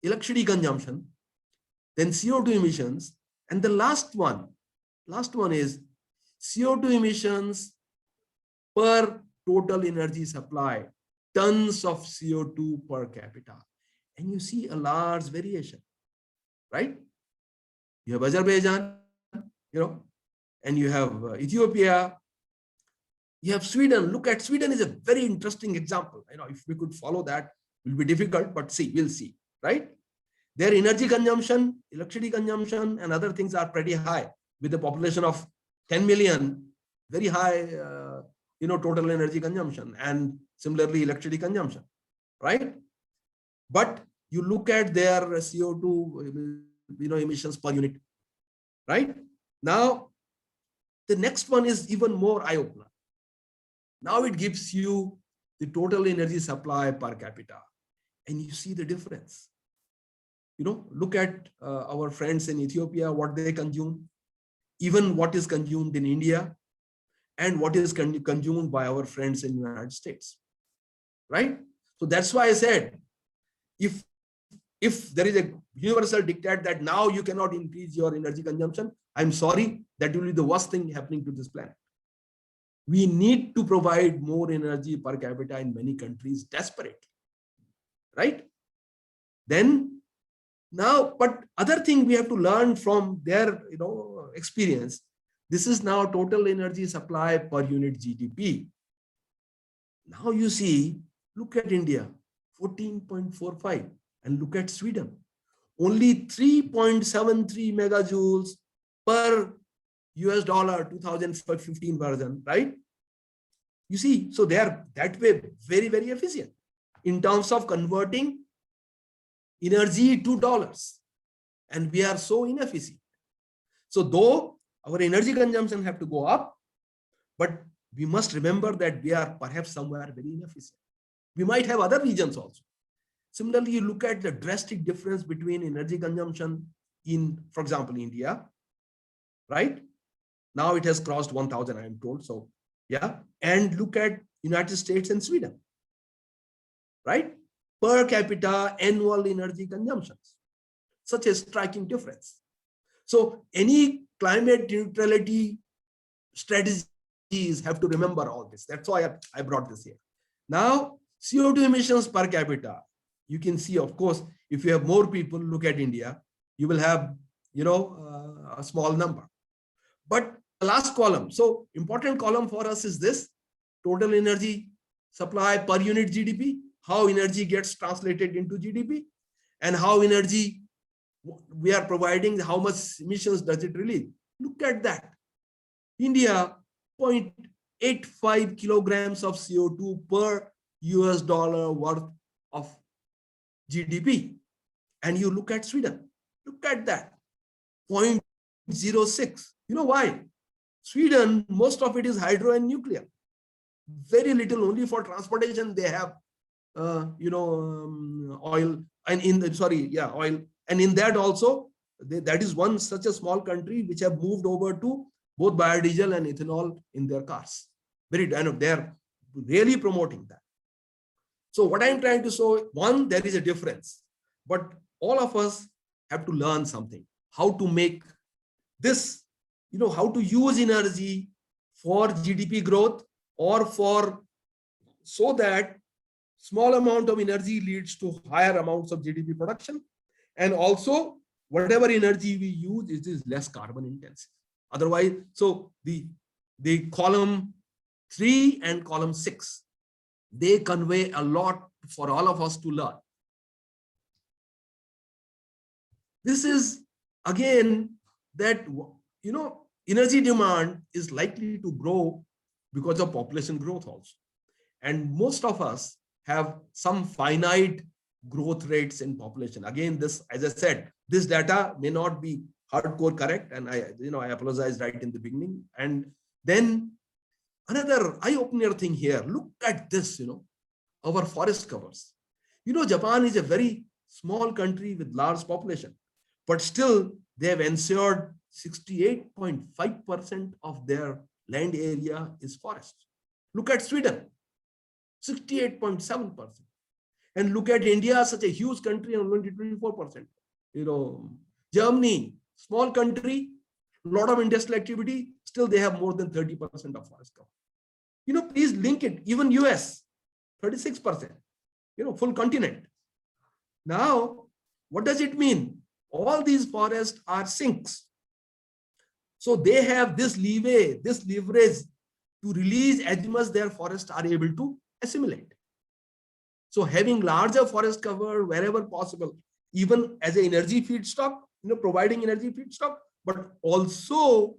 electricity consumption, then CO2 emissions, and the last one is CO2 emissions per total energy supply, tons of CO2 per capita. And you see a large variation, right? You have Azerbaijan, and you have Ethiopia, you have Sweden. Look at Sweden is a very interesting example. If we could follow that, it will be difficult, but we'll see, right? Their energy consumption, electricity consumption, and other things are pretty high with a population of 10 million, very high, total energy consumption, and similarly electricity consumption, right? But you look at their CO2, emissions per unit, right? Now, the next one is even more eye-opener. Now it gives you the total energy supply per capita, and you see the difference. Look at our friends in Ethiopia, what they consume, even what is consumed in India, and what is consumed by our friends in the United States, right? So that's why I said, if there is a universal diktat that now you cannot increase your energy consumption, I'm sorry, that will be the worst thing happening to this planet. We need to provide more energy per capita in many countries desperately, right? Then now, but other thing we have to learn from their experience. This is now total energy supply per unit GDP. Now you see, look at India, 14.45, and look at Sweden, only 3.73 megajoules per US dollar, 2015 version, right? You see, so they are that way very, very efficient in terms of converting energy to dollars. And we are so inefficient. So though our energy consumption have to go up, but we must remember that we are perhaps somewhere very inefficient. We might have other regions also. Similarly, you look at the drastic difference between energy consumption in, for example, India, right? Now it has crossed 1,000, I am told. So yeah, and look at United States and Sweden, right? Per capita annual energy consumptions, such a striking difference. So any climate neutrality strategies have to remember all this. That's why I brought this here. Now, CO2 emissions per capita, you can see, of course, if you have more people, look at India, you will have, a small number. But the last column, so important column for us is this, total energy supply per unit GDP, how energy gets translated into GDP, and how energy we are providing, how much emissions does it release. Look at that. India, 0.85 kilograms of CO2 per US dollar worth of GDP. And you look at Sweden, look at that, 0.06. You know why? Sweden, most of it is hydro and nuclear. Very little, only for transportation they have, oil, and oil. And in that also, that is one such a small country which have moved over to both biodiesel and ethanol in their cars. Very, they are really promoting that. So what I'm trying to show, one, there is a difference, but all of us have to learn something, how to make this, how to use energy for GDP growth or so that small amount of energy leads to higher amounts of GDP production. And also whatever energy we use, it is less carbon intensive. Otherwise, so the column 3 and column 6, they convey a lot for all of us to learn. This is again that, energy demand is likely to grow because of population growth also. And most of us have some finite growth rates in population. Again, this, as I said, this data may not be hardcore correct, and I apologize right in the beginning. And then another eye-opener thing here, look at this, our forest covers. Japan is a very small country with large population, but still they have ensured 68.5% of their land area is forest. Look at Sweden, 68.7%. And look at India, such a huge country, only 24%. Germany, small country, a lot of industrial activity, still they have more than 30% of forest cover. Please link it. Even US, 36%, full continent. Now, what does it mean? All these forests are sinks. So they have this leeway, this leverage to release as much their forests are able to assimilate. So having larger forest cover wherever possible, even as an energy feedstock, providing energy feedstock, but also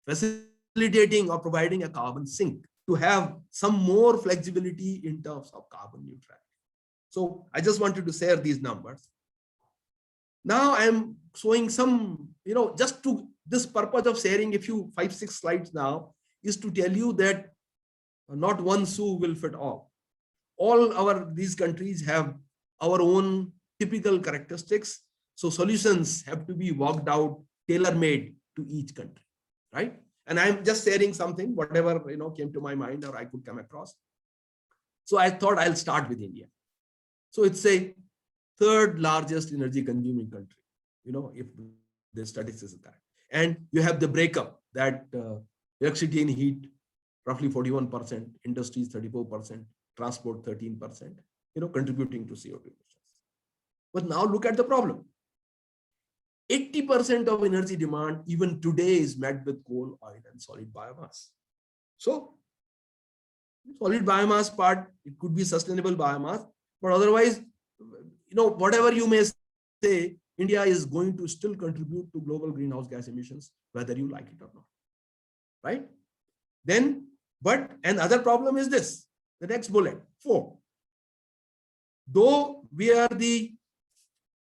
facilitating or providing a carbon sink to have some more flexibility in terms of carbon neutrality. So I just wanted to share these numbers. Now I'm showing some, just to this purpose of sharing a few 5-6 slides now is to tell you that not one shoe will fit all. These countries have our own typical characteristics. So solutions have to be worked out, tailor-made to each country, right? And I'm just sharing something, whatever came to my mind or I could come across. So I thought I'll start with India. So it's a third largest energy consuming country, if the statistics are correct. And you have the breakup that electricity and heat, roughly 41%, industries 34%, transport 13%, contributing to CO2 emissions. But now look at the problem. 80% of energy demand even today is met with coal, oil, and solid biomass. So solid biomass part, it could be sustainable biomass, but otherwise, whatever you may say, India is going to still contribute to global greenhouse gas emissions, whether you like it or not, right? Then, but another problem is this, the next bullet, 4. Though we are the,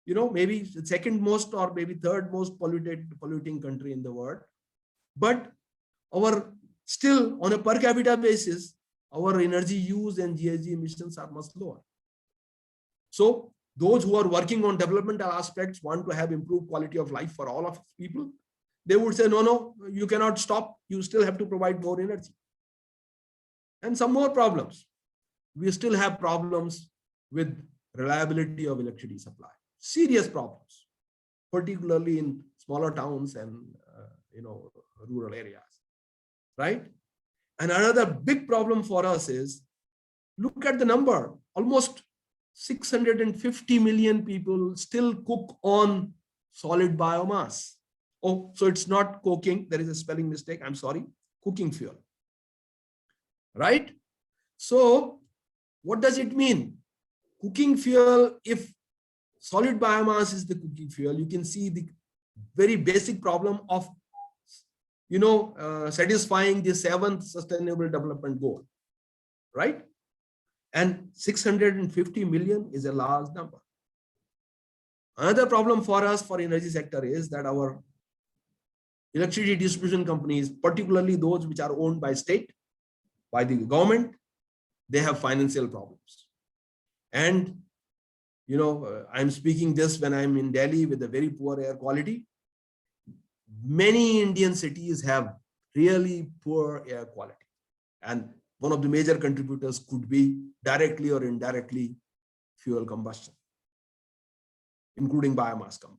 maybe second most or maybe third most polluting country in the world, but our still on a per capita basis, our energy use and GHG emissions are much lower. So those who are working on developmental aspects want to have improved quality of life for all of people. They would say, no, you cannot stop. You still have to provide more energy. And some more problems. We still have problems with reliability of electricity supply. Serious problems, particularly in smaller towns and rural areas, right? And another big problem for us is, look at the number, almost 650 million people still cook on solid biomass. Oh, so it's not cooking, there is a spelling mistake, I'm sorry, cooking fuel, right? So what does it mean? Cooking fuel, if solid biomass is the cooking fuel, you can see the very basic problem of satisfying the 7th sustainable development goal, right? And 650 million is a large number. Another problem for us for energy sector is that our electricity distribution companies, particularly those which are owned by state, by the government, they have financial problems. And I'm speaking this when I'm in Delhi with a very poor air quality. Many Indian cities have really poor air quality. And one of the major contributors could be directly or indirectly fuel combustion, including biomass combustion.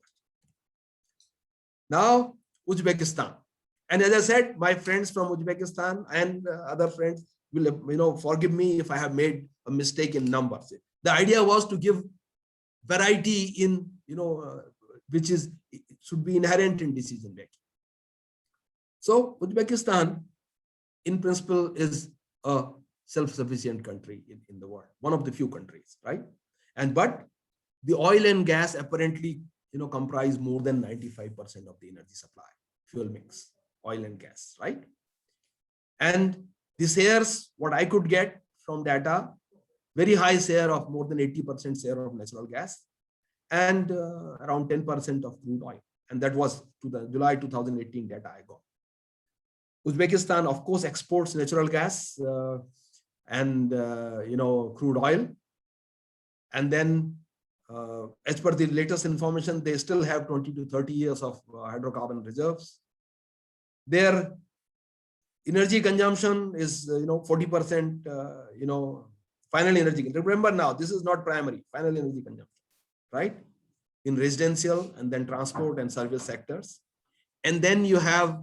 Now, Uzbekistan. And as I said, my friends from Uzbekistan and other friends will forgive me if I have made a mistake in numbers. The idea was to give variety in, which should be inherent in decision making. So Uzbekistan, in principle, is a self-sufficient country in the world, one of the few countries, right? But the oil and gas apparently, comprise more than 95% of the energy supply, fuel mix, oil and gas, right? And the shares, what I could get from data, very high share of more than 80% share of natural gas, and around 10% of crude oil. And that was to the July 2018 data I got. Uzbekistan, of course, exports natural gas and crude oil. And then, as per the latest information, they still have 20 to 30 years of hydrocarbon reserves. Their energy consumption is 40% final energy. Remember now, this is not primary, final energy consumption, right? In residential and then transport and service sectors. And then you have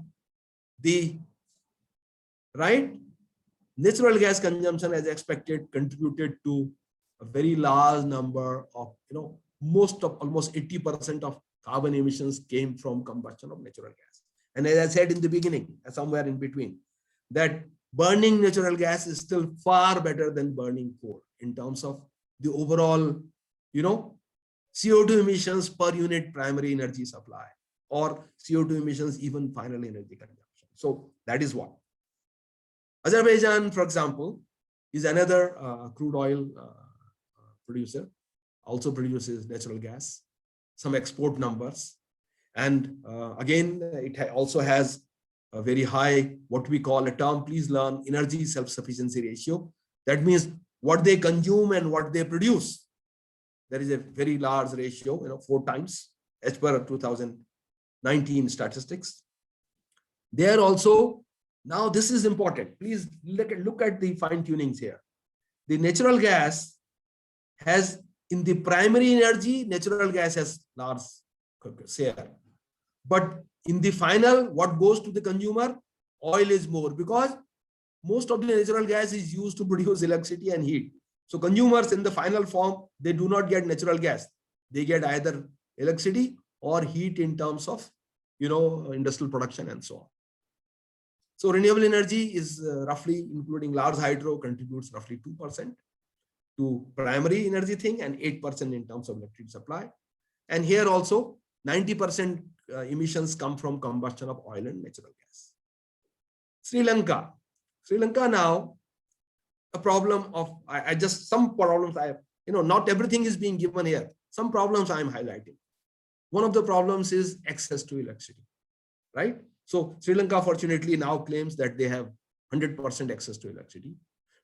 the natural gas consumption, as expected, contributed to a very large number of, almost 80% of carbon emissions came from combustion of natural gas. And as I said in the beginning, somewhere in between, that burning natural gas is still far better than burning coal in terms of the overall, CO2 emissions per unit primary energy supply, or CO2 emissions even final energy consumption. So that is what. Azerbaijan, for example, is another crude oil producer, also produces natural gas, some export numbers. And again, it also has a very high, what we call a term, please learn, energy self-sufficiency ratio. That means what they consume and what they produce. There is a very large ratio, 4 times as per 2019 statistics. They are also, now this is important. Please look at the fine tunings here. The natural gas has, in the primary energy, natural gas has large share. But in the final, what goes to the consumer, oil is more, because most of the natural gas is used to produce electricity and heat. So consumers in the final form, they do not get natural gas. They get either electricity or heat in terms of, industrial production and so on. So renewable energy is roughly, including large hydro, contributes roughly 2% to primary energy thing and 8% in terms of electricity supply. And here also 90% emissions come from combustion of oil and natural gas. Sri Lanka. Sri Lanka now, a problem of, some problems not everything is being given here. Some problems I'm highlighting. One of the problems is access to electricity, right? So Sri Lanka fortunately now claims that they have 100% access to electricity,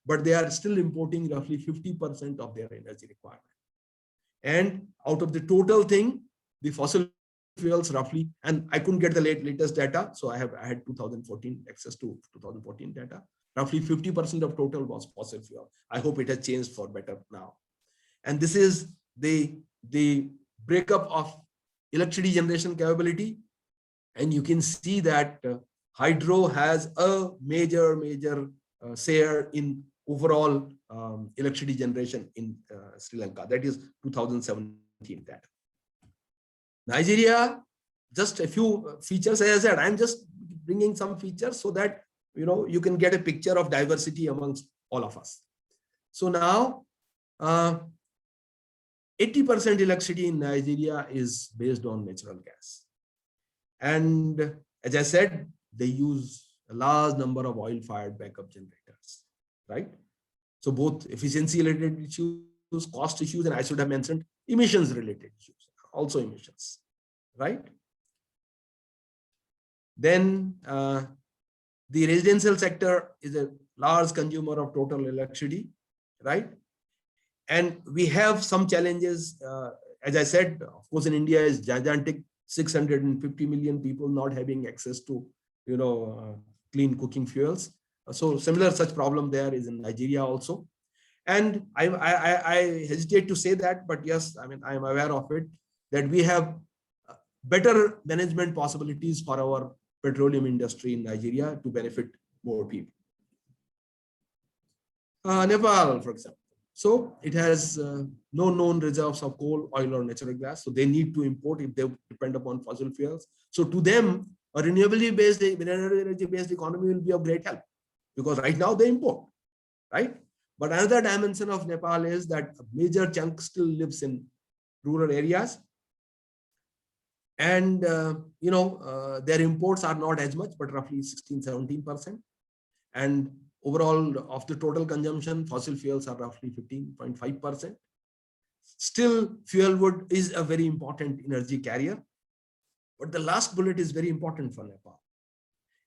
but they are still importing roughly 50% of their energy requirement. And out of the total thing, the fossil fuels roughly, and I couldn't get the latest data, so I had 2014 access to 2014 data. Roughly 50% of total was fossil fuel. I hope it has changed for better now. And this is the breakup of electricity generation capability. And you can see that hydro has a major share in overall electricity generation in Sri Lanka. That is 2017 data. Nigeria, just a few features. As I said, I'm just bringing some features so that you can get a picture of diversity amongst all of us. So now 80% electricity in Nigeria is based on natural gas. And as I said, they use a large number of oil-fired backup generators, right? So both efficiency-related issues, cost issues, and I should have mentioned emissions-related issues, also emissions, right? Then the residential sector is a large consumer of total electricity, right? And we have some challenges. As I said, of course, in India is gigantic, 650 million people not having access to, clean cooking fuels. So similar such problem there is in Nigeria also. And I hesitate to say that, but yes, I mean, I am aware of it, that we have better management possibilities for our petroleum industry in Nigeria to benefit more people. Nepal, for example. So it has no known reserves of coal, oil, or natural gas. So they need to import if they depend upon fossil fuels. So to them, a renewably based, energy-based economy will be of great help, because right now they import, right? But another dimension of Nepal is that a major chunk still lives in rural areas. And, their imports are not as much, but roughly 16-17%. And overall of the total consumption, fossil fuels are roughly 15.5%. Still, fuel wood is a very important energy carrier. But the last bullet is very important for Nepal.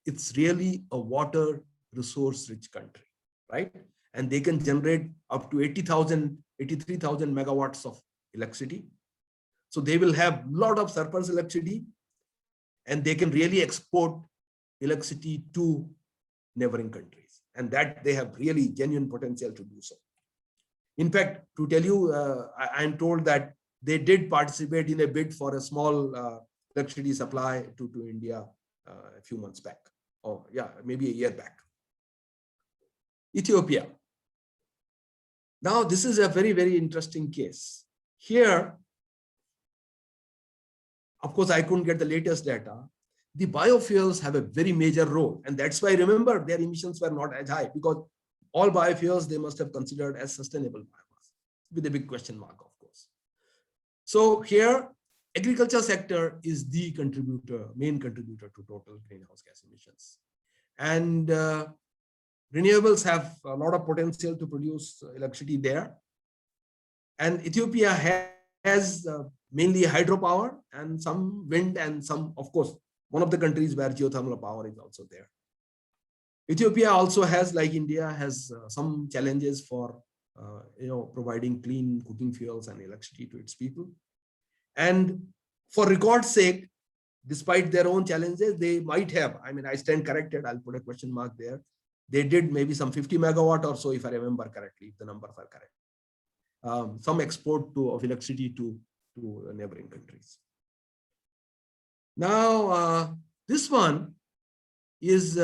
It's really a water resource rich country, right? And they can generate up to 83,000 megawatts of electricity. So they will have a lot of surplus electricity, and they can really export electricity to neighboring countries. And that they have really genuine potential to do so. In fact, to tell you, I'm told that they did participate in a bid for a small electricity supply to India a few months back, or maybe a year back. Ethiopia. Now, this is a very, very interesting case. Here, of course, I couldn't get the latest data. The biofuels have a very major role. And that's why, remember, their emissions were not as high, because all biofuels they must have considered as sustainable biomass, with a big question mark, of course. So here, agriculture sector is the main contributor to total greenhouse gas emissions. And renewables have a lot of potential to produce electricity there. And Ethiopia has mainly hydropower and some wind and some, of course, one of the countries where geothermal power is also there. Ethiopia also has, like India, has some challenges for providing clean cooking fuels and electricity to its people. And for record's sake, despite their own challenges, they might have, I stand corrected, I'll put a question mark there. They did maybe some 50 megawatt or so, if I remember correctly, if the numbers are correct. Some export of electricity to neighboring countries. Now, this one is,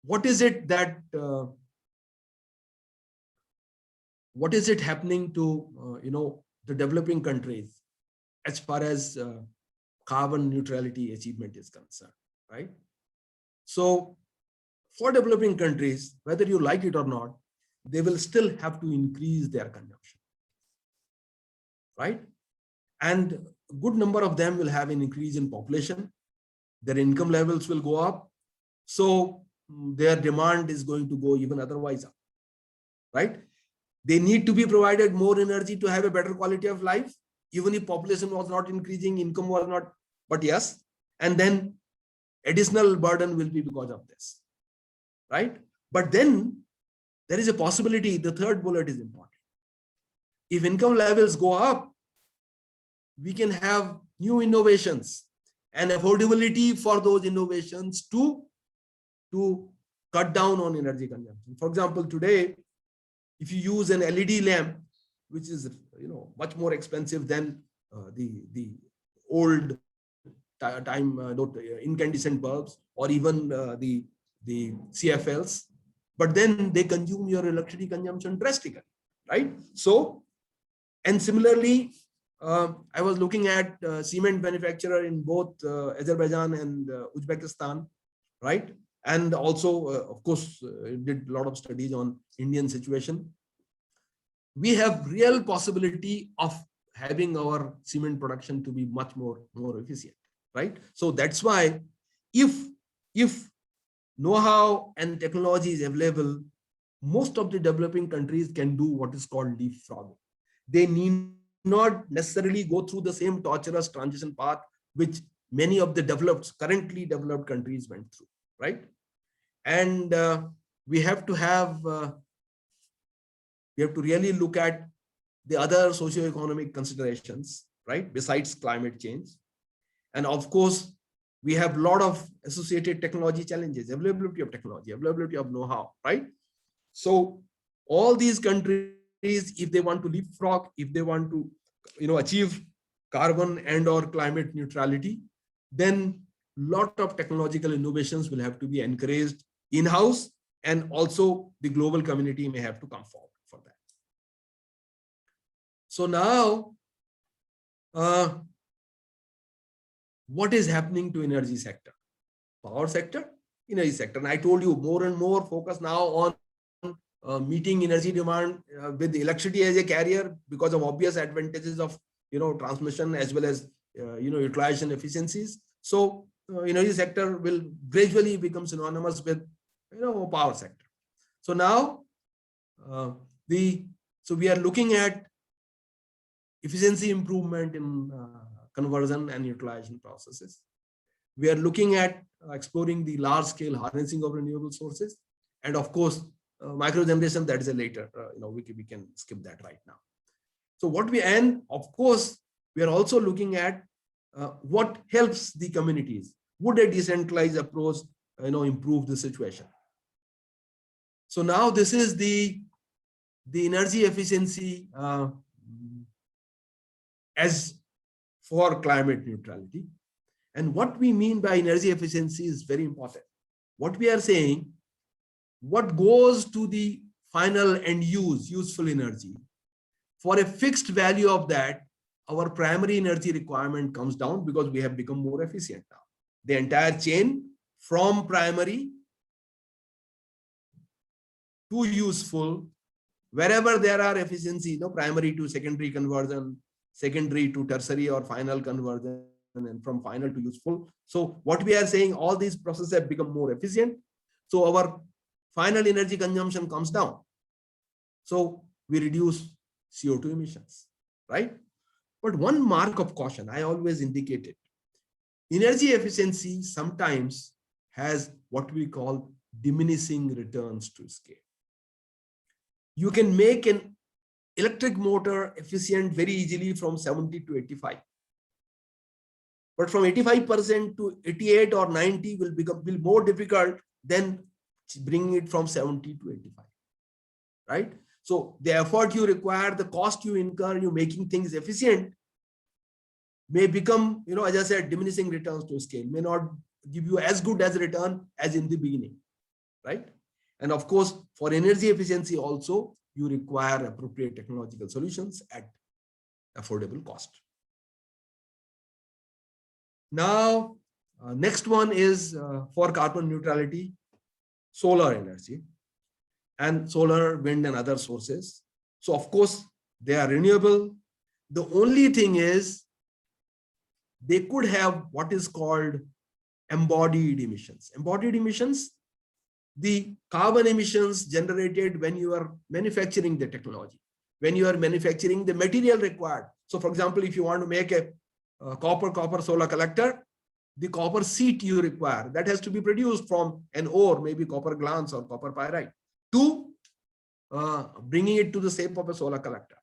what is it happening to, the developing countries as far as carbon neutrality achievement is concerned, right? So for developing countries, whether you like it or not, they will still have to increase their consumption, right? And a good number of them will have an increase in population. Their income levels will go up. So their demand is going to go even otherwise up, right? They need to be provided more energy to have a better quality of life, even if population was not increasing, income was not, but yes. And then additional burden will be because of this, right? But then there is a possibility, the third bullet is important. If income levels go up, we can have new innovations and affordability for those innovations to cut down on energy consumption. For example, today, if you use an LED lamp, which is much more expensive than the old incandescent bulbs, or even the CFLs, but then they consume your electricity consumption drastically, right? So, and similarly, I was looking at cement manufacturer in both Azerbaijan and Uzbekistan, right? And also, of course, did a lot of studies on Indian situation. We have real possibility of having our cement production to be much more efficient, right? So that's why if know-how and technology is available, most of the developing countries can do what is called leapfrogging. They need not necessarily go through the same torturous transition path which many of the currently developed countries went through, right? And we have to really look at the other socioeconomic considerations, right? Besides climate change. And of course, we have a lot of associated technology challenges, availability of technology, availability of know-how, right? So all these countries, if they want to leapfrog, if they want to achieve carbon and or climate neutrality, then a lot of technological innovations will have to be encouraged in-house, and also the global community may have to come forward for that. So now, what is happening to energy sector? Power sector, energy sector. And I told you, more and more focus now on meeting energy demand with electricity as a carrier because of obvious advantages of transmission as well as utilization efficiencies. So energy sector will gradually become synonymous with power sector. So now so we are looking at efficiency improvement in conversion and utilization processes. We are looking at exploring the large scale harnessing of renewable sources, and of course micro generation, that is a later, we can skip that right now. So and of course we are also looking at what helps the communities. Would a decentralized approach improve the situation? So now this is the energy efficiency as for climate neutrality. And what we mean by energy efficiency is very important. What we are saying, what goes to the final end useful energy, for a fixed value of that, our primary energy requirement comes down because we have become more efficient now. The entire chain from primary to useful, wherever there are efficiency, primary to secondary conversion, secondary to tertiary or final conversion, and from final to useful. So what we are saying, all these processes have become more efficient. So our final energy consumption comes down. So we reduce CO2 emissions, right? But one mark of caution, I always indicated, energy efficiency sometimes has what we call diminishing returns to scale. You can make an electric motor efficient very easily from 70 to 85. But from 85% to 88 or 90 will be more difficult than bringing it from 70 to 85, right? So the effort you require, the cost you incur, you making things efficient may become, as I said, diminishing returns to scale, may not give you as good as return as in the beginning, right? And of course, for energy efficiency also, you require appropriate technological solutions at affordable cost. Now, next one is for carbon neutrality, solar energy and solar, wind and other sources. So of course, they are renewable. The only thing is they could have what is called embodied emissions. Embodied emissions, the carbon emissions generated when you are manufacturing the technology, when you are manufacturing the material required. So for example, if you want to make a copper solar collector, the copper sheet you require, that has to be produced from an ore, maybe copper glance or copper pyrite, to bringing it to the shape of a solar collector.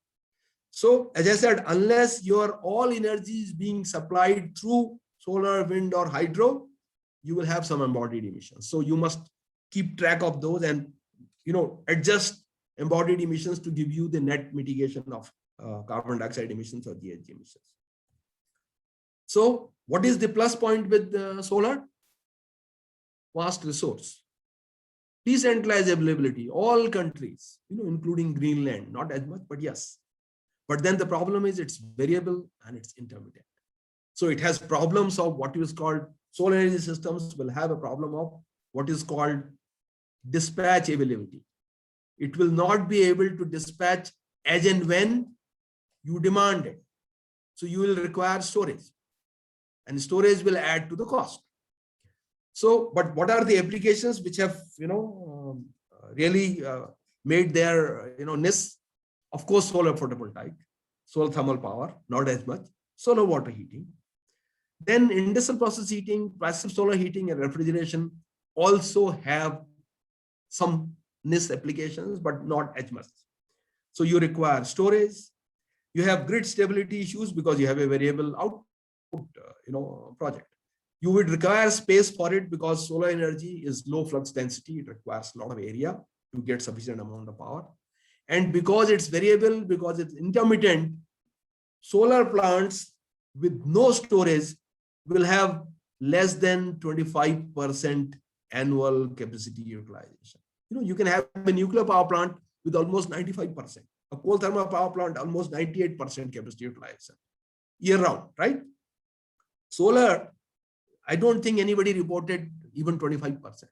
So as I said, unless your all energy is being supplied through solar, wind or hydro, you will have some embodied emissions. So you must keep track of those and adjust embodied emissions to give you the net mitigation of carbon dioxide emissions or GHG emissions. So what is the plus point with solar? Vast resource. Decentralized availability, all countries, including Greenland, not as much, but yes. But then the problem is it's variable and it's intermittent. So it has problems of what is called, solar energy systems will have a problem of what is called dispatch availability. It will not be able to dispatch as and when you demand it. So you will require storage, and storage will add to the cost. So, but what are the applications which have, really made their, niche? Of course, solar photovoltaic, solar thermal power, not as much, solar water heating. Then industrial process heating, passive solar heating and refrigeration also have some niche applications, but not as much. So you require storage. You have grid stability issues because you have a variable output, project. You would require space for it because solar energy is low flux density. It requires a lot of area to get sufficient amount of power. And because it's variable, because it's intermittent, solar plants with no storage will have less than 25% annual capacity utilization. You can have a nuclear power plant with almost 95%, a coal thermal power plant almost 98% capacity utilization year round, right? Solar, I don't think anybody reported even 25%.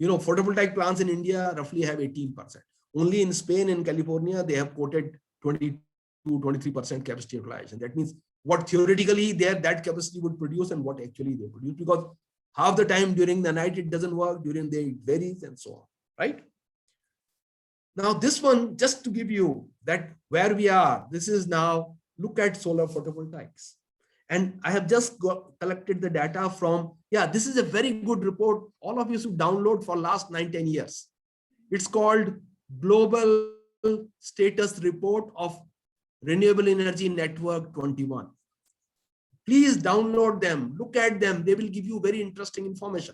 Photovoltaic plants in India roughly have 18%. Only in Spain and California, they have quoted 20 to 23% capacity utilization. That means what theoretically that capacity would produce and what actually they produce, because Half the time during the night, it doesn't work. During the day, it varies and so on, right? Now, this one, just to give you that where we are, this is now, look at solar photovoltaics. And I have just collected the data from, yeah, this is a very good report. All of you should download for last 9-10 years. It's called Global Status Report of Renewable Energy Network 21. Please download them, look at them. They will give you very interesting information.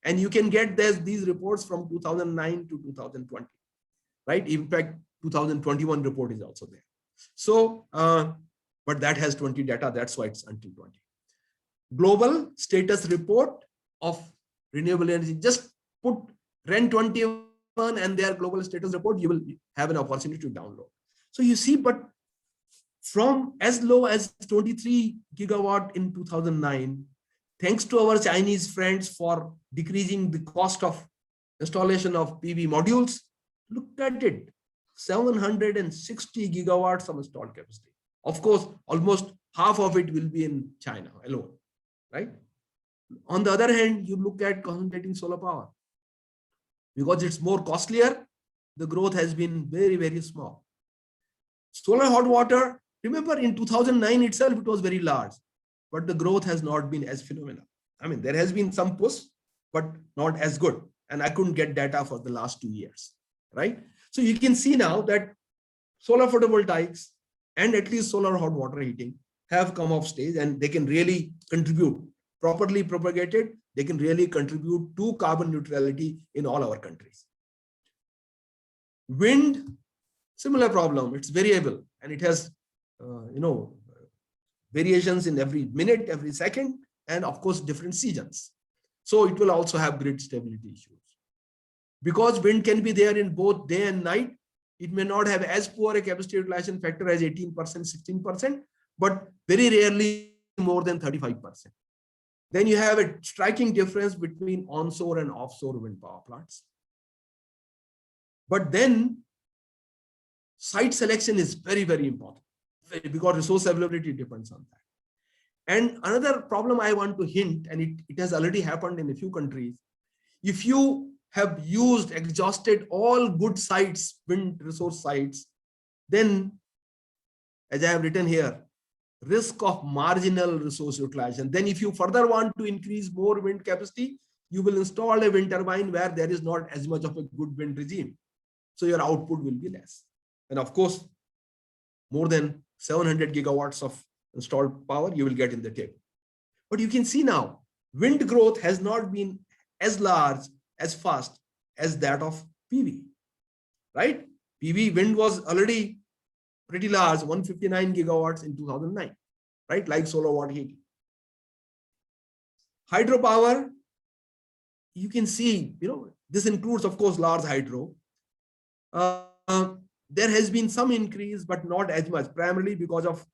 And you can get these reports from 2009 to 2020, right? In fact, 2021 report is also there. So, but that has 20 data. That's why it's until 20. Global Status Report of Renewable Energy. Just put REN 21 and their Global Status Report. You will have an opportunity to download. So you see, but from as low as 23 gigawatt in 2009, thanks to our Chinese friends for decreasing the cost of installation of PV modules, look at it, 760 gigawatts of installed capacity. Of course, almost half of it will be in China alone, right? On the other hand, you look at concentrating solar power. Because it's more costlier, the growth has been very, very small. Solar hot water, remember in 2009 itself, it was very large, but the growth has not been as phenomenal. I mean, there has been some push, but not as good. And I couldn't get data for the last 2 years, right? So you can see now that solar photovoltaics and at least solar hot water heating have come off stage, and they can really contribute, properly propagated, they can really contribute to carbon neutrality in all our countries. Wind, similar problem, it's variable, and it has, variations in every minute, every second, and of course, different seasons. So it will also have grid stability issues. Because wind can be there in both day and night, it may not have as poor a capacity utilization factor as 18%, 16%, but very rarely more than 35%. Then you have a striking difference between onshore and offshore wind power plants. But then site selection is very, very important because resource availability depends on that. And another problem I want to hint, and it has already happened in a few countries, if you have exhausted all good sites, wind resource sites, then, as I have written here, risk of marginal resource utilization. Then if you further want to increase more wind capacity, you will install a wind turbine where there is not as much of a good wind regime. So your output will be less. And of course, more than 700 gigawatts of installed power you will get in the table. But you can see now, wind growth has not been as large, as fast as that of PV, right? PV wind was already pretty large, 159 gigawatts in 2009, right? Like solar watt heating. Hydropower, you can see, this includes, of course, large hydro. There has been some increase, but not as much, primarily because of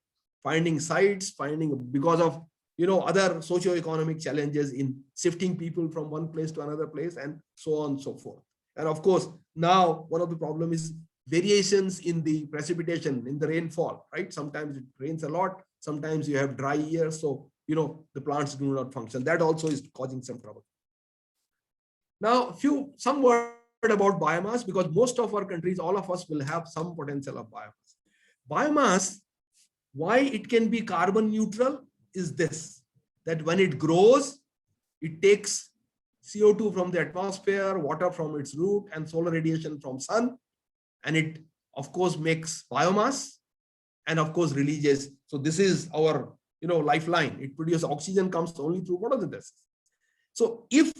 finding sites, because of, other socio-economic challenges in shifting people from one place to another place, and so on and so forth. And of course, now one of the problems is variations in the precipitation, in the rainfall, right? Sometimes it rains a lot, sometimes you have dry years, so, the plants do not function. That also is causing some trouble. Now, some word about biomass, because most of our countries, all of us will have some potential of biomass. Biomass, why it can be carbon neutral is this, that when it grows, it takes CO2 from the atmosphere, water from its root, and solar radiation from sun. And it, of course, makes biomass, and of course, releases. So this is our, lifeline. It produces oxygen, comes only through photosynthesis. So if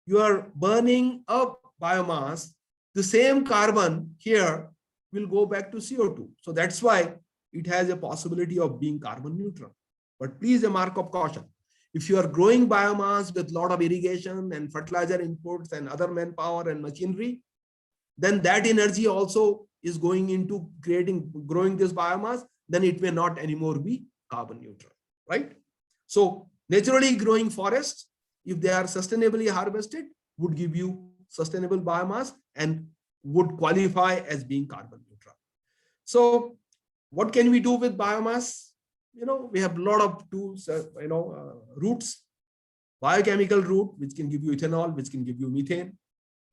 you are burning up biomass, the same carbon here will go back to CO2. So that's why it has a possibility of being carbon neutral. But please, a mark of caution. If you are growing biomass with a lot of irrigation and fertilizer inputs and other manpower and machinery, then that energy also is going into growing this biomass, then it may not anymore be carbon neutral, right? So naturally growing forests, if they are sustainably harvested, would give you sustainable biomass and would qualify as being carbon neutral. So what can we do with biomass? We have a lot of tools, routes. biochemical route, which can give you ethanol, which can give you methane.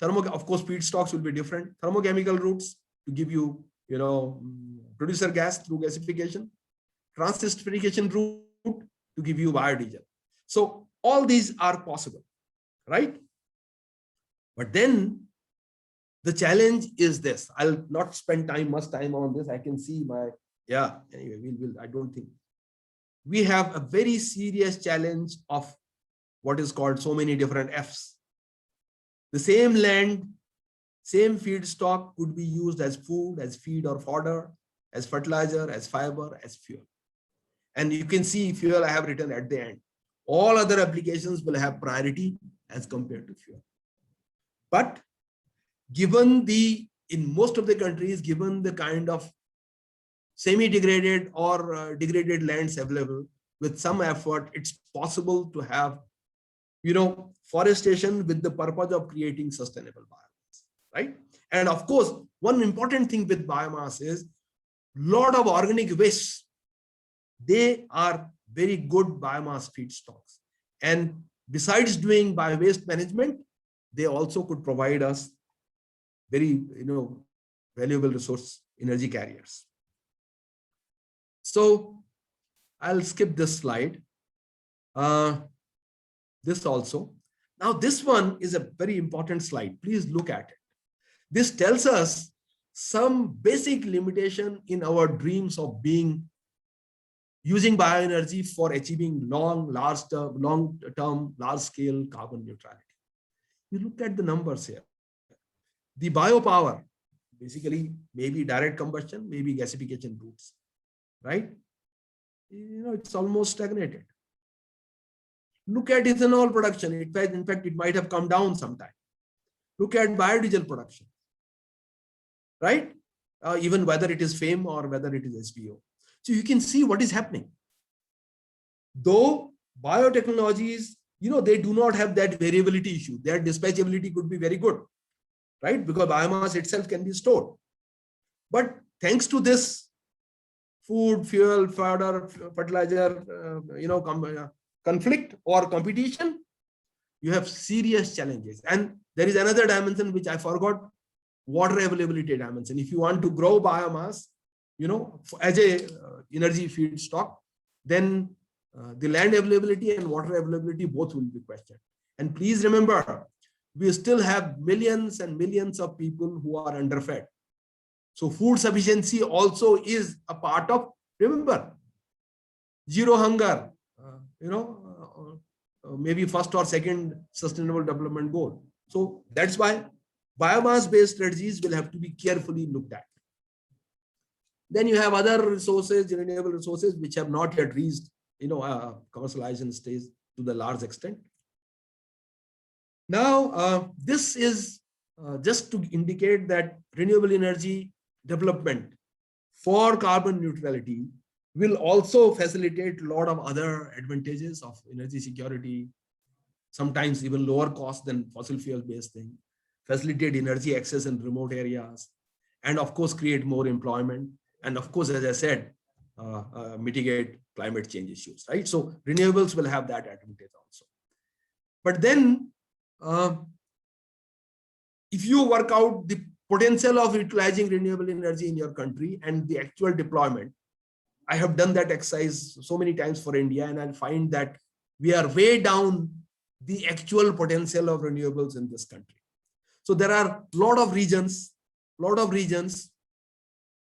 Of course, feedstocks will be different. Thermochemical routes to give you, producer gas through gasification. Transesterification route to give you biodiesel. So all these are possible, right? But then the challenge is this. I'll not spend much time on this. I can see anyway, I don't think. We have a very serious challenge of what is called so many different Fs. The same land, same feedstock could be used as food, as feed or fodder, as fertilizer, as fiber, as fuel. And you can see fuel I have written at the end. All other applications will have priority as compared to fuel. But given in most of the countries, given the kind of semi-degraded or degraded lands available, with some effort, it's possible to have, forestation with the purpose of creating sustainable biomass, right? And of course, one important thing with biomass is lot of organic waste. They are very good biomass feedstocks. And besides doing bio-waste management, they also could provide us very, valuable resource energy carriers. So I'll skip this slide. This also. Now, this one is a very important slide. Please look at it. This tells us some basic limitation in our dreams of using bioenergy for achieving long-term, large-scale carbon neutrality. You look at the numbers here. The biopower, basically, maybe direct combustion, maybe gasification routes, right? It's almost stagnated. Look at ethanol production. In fact, it might have come down sometime. Look at biodiesel production, right? Even whether it is FAME or whether it is SBO. So you can see what is happening. Though biotechnologies, they do not have that variability issue. Their dispatchability could be very good, right? Because biomass itself can be stored. But thanks to this food, fuel, fodder, fertilizer, conflict or competition, you have serious challenges. And there is another dimension which I forgot, water availability dimension. If you want to grow biomass, as a energy feedstock, then the land availability and water availability both will be questioned. And please remember, we still have millions and millions of people who are underfed. So food sufficiency also is a part of, remember, zero hunger, maybe first or second sustainable development goal. So that's why biomass-based strategies will have to be carefully looked at. Then you have other resources, renewable resources, which have not yet reached, commercialization stage to the large extent. Now, this is just to indicate that renewable energy development for carbon neutrality will also facilitate a lot of other advantages of energy security, sometimes even lower cost than fossil fuel based thing, facilitate energy access in remote areas, and of course, create more employment. And of course, as I said, mitigate climate change issues, right? So renewables will have that advantage also. But then, if you work out the potential of utilizing renewable energy in your country and the actual deployment, I have done that exercise so many times for India, and I'll find that we are way down the actual potential of renewables in this country. So there are a lot of regions.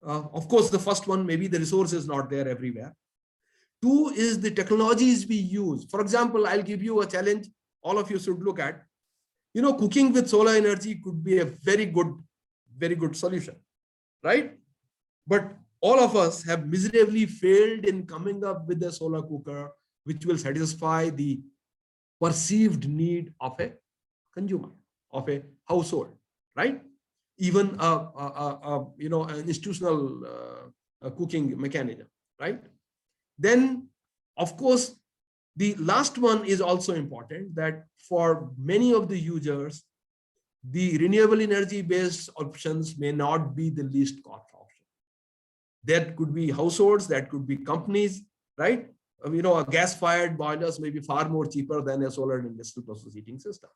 Of course, the first one, maybe the resource is not there everywhere. Two is the technologies we use. For example, I'll give you a challenge all of you should look at. Cooking with solar energy could be a very good solution, right? But all of us have miserably failed in coming up with a solar cooker which will satisfy the perceived need of a consumer, of a household, right? Even an institutional cooking mechanism, right? Then, of course, the last one is also important, that for many of the users, the renewable energy based options may not be the least cost option. That could be households, that could be companies, right? a gas-fired boilers may be far more cheaper than a solar industrial process heating system,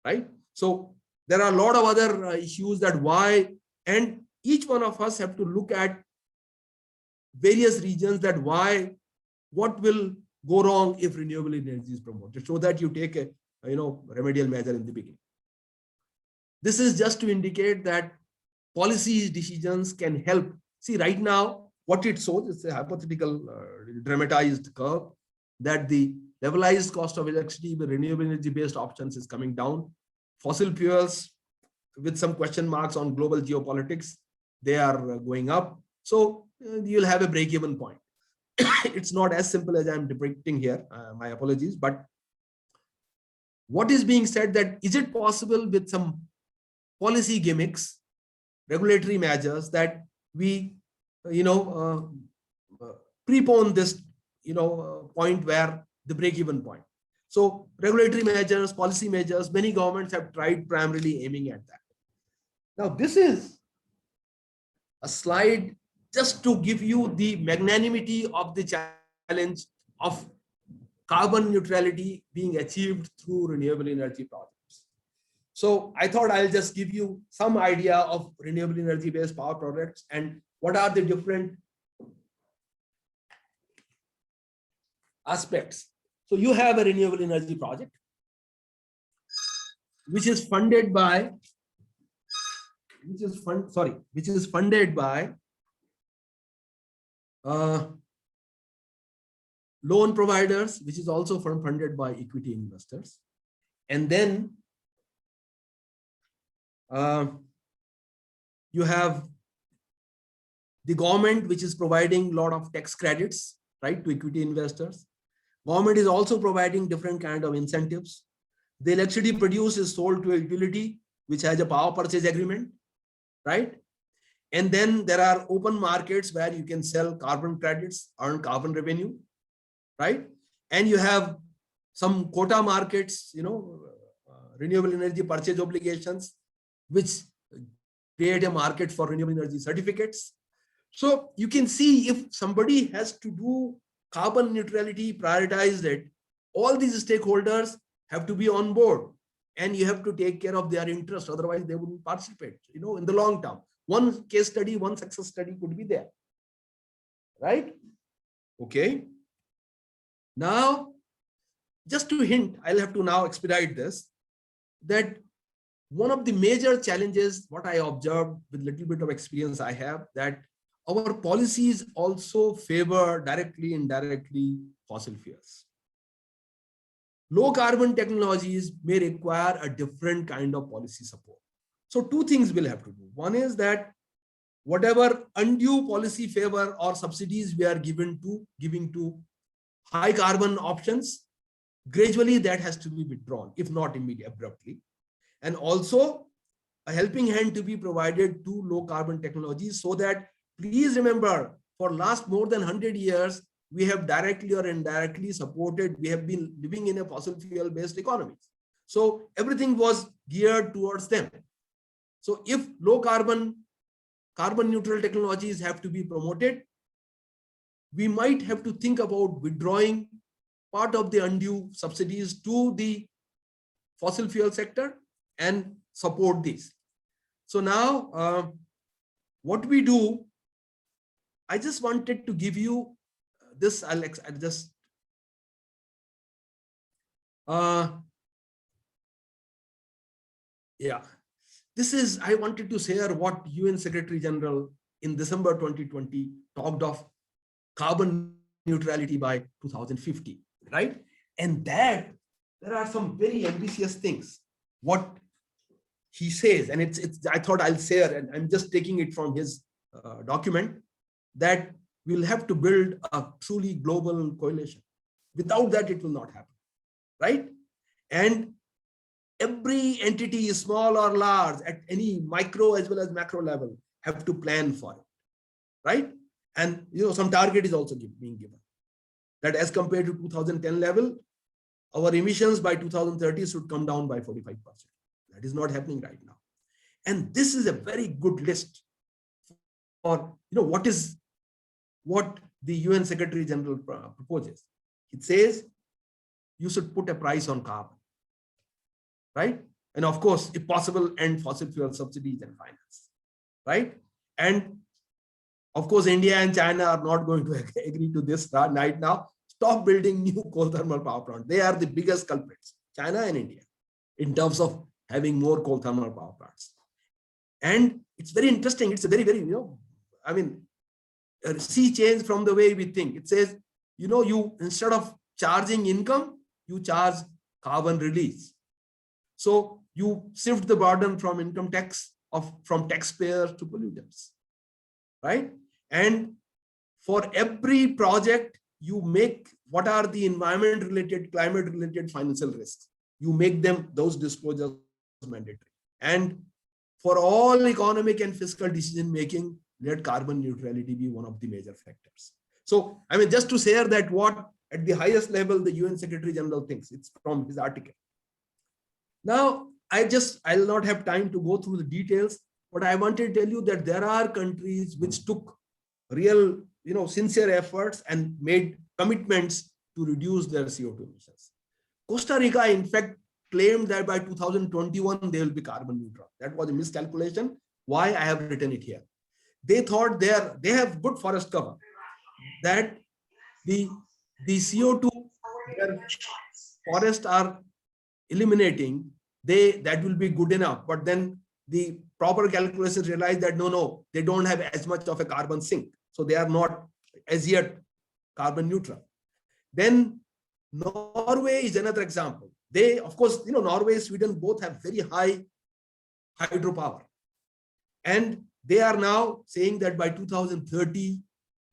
right? So there are a lot of other issues that why, and each one of us have to look at various regions that why, what will go wrong if renewable energy is promoted, so that you take a remedial measure in the beginning. This is just to indicate that policy decisions can help. See, right now, what it shows is a hypothetical dramatized curve that the levelized cost of electricity with renewable energy based options is coming down. Fossil fuels, with some question marks on global geopolitics, they are going up. So you'll have a break-even point. It's not as simple as I'm depicting here. My apologies, but what is being said that is it possible with some policy gimmicks, regulatory measures that we, prepone this, point where the break-even point. So regulatory measures, policy measures, many governments have tried primarily aiming at that. Now, this is a slide just to give you the magnanimity of the challenge of carbon neutrality being achieved through renewable energy projects. So I thought I'll just give you some idea of renewable energy based power projects and what are the different aspects. So you have a renewable energy project, which is funded by, loan providers, which is also funded by equity investors. And then you have the government, which is providing a lot of tax credits, right, to equity investors. Government is also providing different kind of incentives. The electricity produced is sold to a utility, which has a power purchase agreement, right? And then there are open markets where you can sell carbon credits, earn carbon revenue, right? And you have some quota markets, renewable energy purchase obligations, which create a market for renewable energy certificates. So you can see if somebody has to do carbon neutrality, prioritize it, all these stakeholders have to be on board and you have to take care of their interest. Otherwise, they wouldn't participate, in the long term. One case study, one success study could be there, right? Okay. Now, just to hint, I'll have to now expedite this, that one of the major challenges, what I observed with little bit of experience I have, that our policies also favor directly, indirectly fossil fuels. Low carbon technologies may require a different kind of policy support. So two things will have to do. One is that whatever undue policy favor or subsidies we are giving to high carbon options, gradually that has to be withdrawn, if not immediately, abruptly. And also a helping hand to be provided to low carbon technologies, so that, please remember, for last more than 100 years, we have directly or indirectly supported, we have been living in a fossil fuel based economy. So everything was geared towards them. So if low carbon neutral technologies have to be promoted, we might have to think about withdrawing part of the undue subsidies to the fossil fuel sector and support these. So now what we do, I just wanted to give you this, I'll just this is, I wanted to share what UN Secretary General in December 2020 talked of carbon neutrality by 2050, right? And that there are some very ambitious things, what he says, and it's I thought I'll share, and I'm just taking it from his document, that we'll have to build a truly global coalition. Without that, it will not happen, right? And every entity, small or large, at any micro as well as macro level, have to plan for it, right? And some target is also being given, that as compared to 2010 level, our emissions by 2030 should come down by 45%. That is not happening right now. And this is a very good list for what the UN Secretary General proposes. It says you should put a price on carbon, right? And of course, if possible, end fossil fuel subsidies and finance, right? And of course, India and China are not going to agree to this right now. Stop building new coal thermal power plants. They are the biggest culprits, China and India, in terms of having more coal thermal power plants. And it's very interesting. It's a very, very, I mean, a sea change from the way we think. It says, you instead of charging income, you charge carbon release. So you shift the burden from income tax from taxpayers to polluters, right? And for every project, you make what are the environment related, climate related financial risks. You make them those disclosures mandatory. And for all economic and fiscal decision making, let carbon neutrality be one of the major factors. So, I mean, just to share that what at the highest level the UN Secretary General thinks, it's from his article. Now, I'll not have time to go through the details, but I want to tell you that there are countries which took real, sincere efforts and made commitments to reduce their CO2 emissions. Costa Rica, in fact, claimed that by 2021, they will be carbon neutral. That was a miscalculation. Why? I have written it here. They thought they have good forest cover, that the CO2 their forests are eliminating, that will be good enough. But then the proper calculations realize that no, they don't have as much of a carbon sink. So they are not as yet carbon neutral. Then Norway is another example. They, of course, Norway, Sweden both have very high hydropower. And they are now saying that by 2030,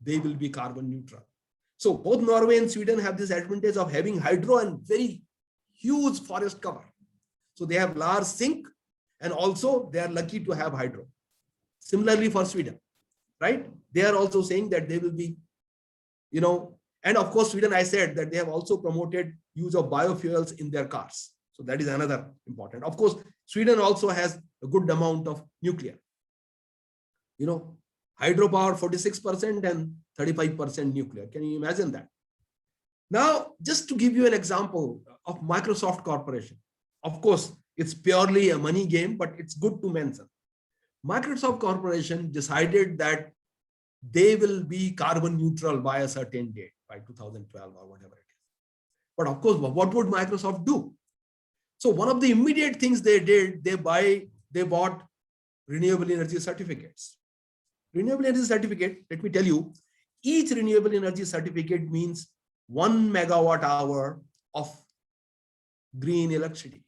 they will be carbon neutral. So both Norway and Sweden have this advantage of having hydro and very huge forest cover. So they have large sink, and also they are lucky to have hydro. Similarly for Sweden, right? They are also saying that they will be, and of course, Sweden, I said that they have also promoted use of biofuels in their cars. So that is another important. Of course, Sweden also has a good amount of nuclear. Hydropower 46% and 35% nuclear. Can you imagine that? Now, just to give you an example of Microsoft Corporation. Of course, it's purely a money game, but it's good to mention. Microsoft Corporation decided that they will be carbon neutral by a certain date, by 2012 or whatever it is. But of course, what would Microsoft do? So one of the immediate things they did, they bought renewable energy certificates. Renewable energy certificate, let me tell you, each renewable energy certificate means 1 megawatt hour of green electricity.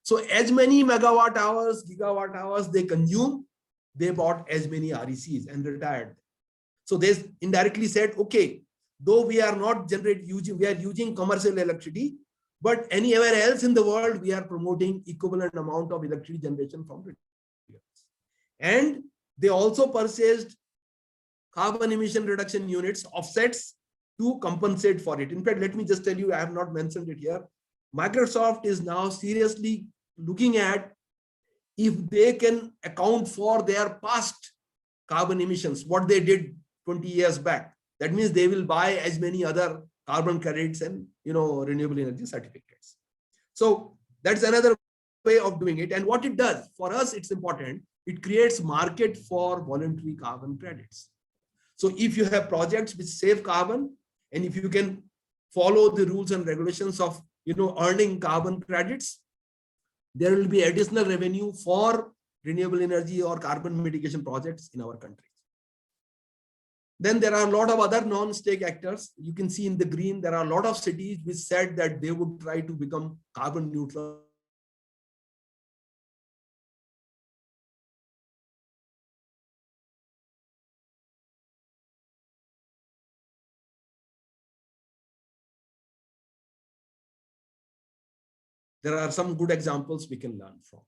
So as many megawatt hours, gigawatt hours they consume, they bought as many RECs and retired. So they indirectly said, okay, though we are not we are using commercial electricity, but anywhere else in the world, we are promoting equivalent amount of electricity generation from renewables. And they also purchased carbon emission reduction units, offsets, to compensate for it. In fact, let me just tell you, I have not mentioned it here. Microsoft is now seriously looking at if they can account for their past carbon emissions, what they did 20 years back. That means they will buy as many other carbon credits and renewable energy certificates. So that's another way of doing it. And what it does for us, it's important. It creates market for voluntary carbon credits. So if you have projects which save carbon, and if you can follow the rules and regulations of earning carbon credits, there will be additional revenue for renewable energy or carbon mitigation projects in our country. Then there are a lot of other non-state actors. You can see in the green, there are a lot of cities which said that they would try to become carbon neutral. There are some good examples we can learn from.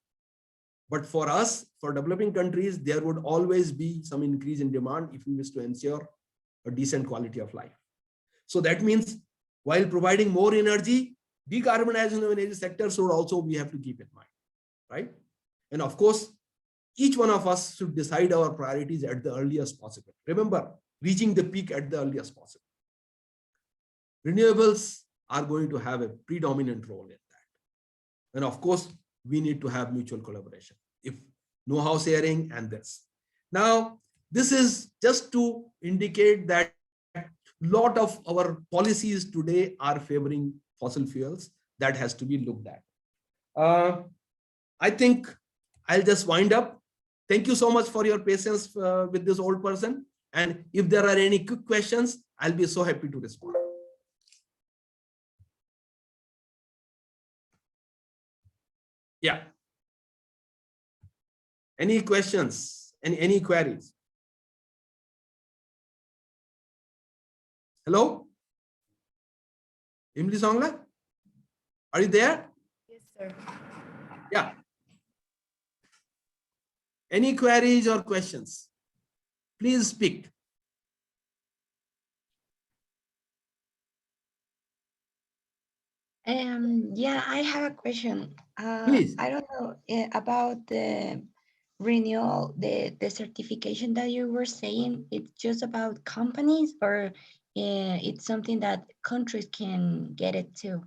But for us, for developing countries, there would always be some increase in demand if we wish to ensure a decent quality of life. So that means while providing more energy, decarbonization of energy sector should also we have to keep in mind, right? And of course, each one of us should decide our priorities at the earliest possible. Remember, reaching the peak at the earliest possible. renewables are going to have a predominant role in that. And of course, we need to have mutual collaboration, if know-how sharing and this. Now, this is just to indicate that a lot of our policies today are favoring fossil fuels. That has to be looked at. I think I'll just wind up. Thank you so much for your patience with this old person. And if there are any quick questions, I'll be so happy to respond. Yeah. Any questions? Any queries? Hello? Imli Songla? Are you there? Yes, sir. Yeah. Any queries or questions? Please speak. Yeah, I have a question. Please. I don't know about the renewal, the certification that you were saying. It's just about companies, or it's something that countries can get it too?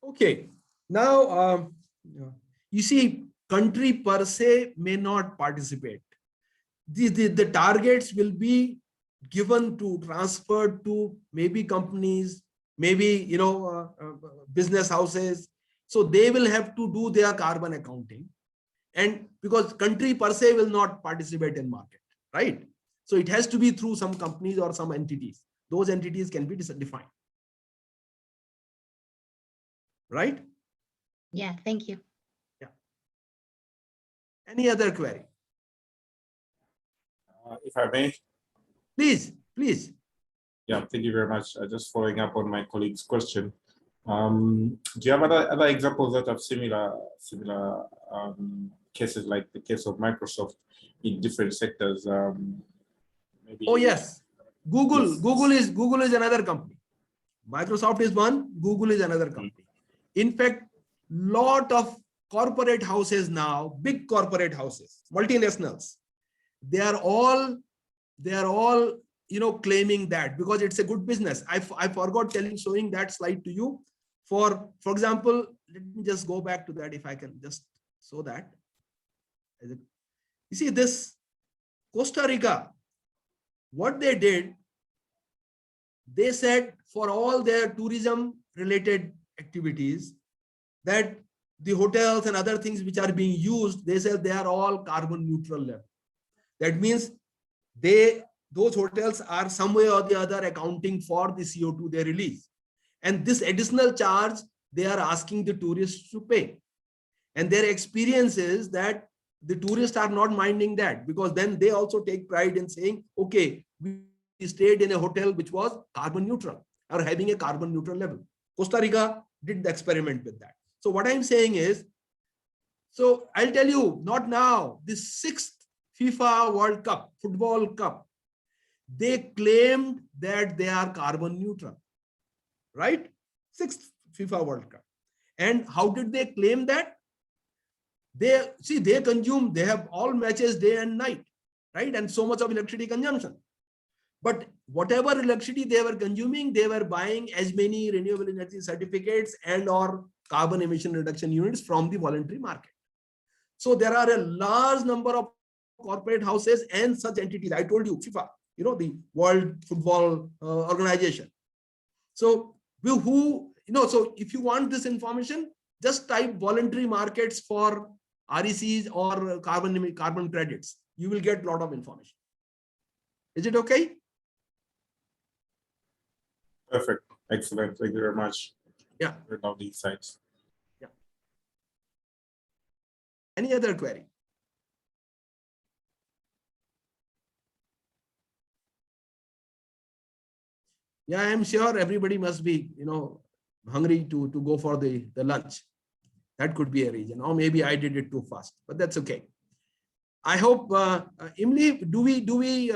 Okay. Now, you see, country per se may not participate. The targets will be given to transferred to maybe companies, maybe business houses. So they will have to do their carbon accounting, and because country per se will not participate in market, right? So it has to be through some companies or some entities. Those entities can be defined, right? Yeah, thank you. Yeah. Any other query? If I may. Please, please. Yeah, thank you very much. Just following up on my colleague's question. Do you have other examples that have similar cases, like the case of Microsoft in different sectors? Maybe. Oh yes, Google. Yes. Google is another company. Microsoft is one. Google is another company. In fact, lot of corporate houses now, big corporate houses, multinationals, they are all claiming that, because it's a good business. I forgot showing that slide to you. For example, let me just go back to that, if I can just show that. You see this Costa Rica, what they did, they said for all their tourism related activities, that the hotels and other things which are being used, they said they are all carbon neutral level. That means those hotels are some way or the other accounting for the CO2 they release. And this additional charge, they are asking the tourists to pay. And their experience is that the tourists are not minding that, because then they also take pride in saying, okay, we stayed in a hotel which was carbon neutral or having a carbon neutral level. Costa Rica did the experiment with that. So what I'm saying is, so I'll tell you, not now, the 6th FIFA World Cup, Football Cup, they claimed that they are carbon neutral, right? 6th FIFA World Cup. And how did they claim that? They consume, they have all matches day and night, right? And so much of electricity consumption. But whatever electricity they were consuming, they were buying as many renewable energy certificates and or carbon emission reduction units from the voluntary market. So there are a large number of corporate houses and such entities. I told you, FIFA, the World Football Organization. So so if you want this information, just type voluntary markets for RECs or carbon credits. You will get a lot of information. Is it okay? Perfect. Excellent. Thank you very much. Yeah. For all the insights. Yeah. Any other query? Yeah, I'm sure everybody must be, hungry to go for the lunch. That could be a reason. Or maybe I did it too fast, but that's okay. I hope, Imli, do we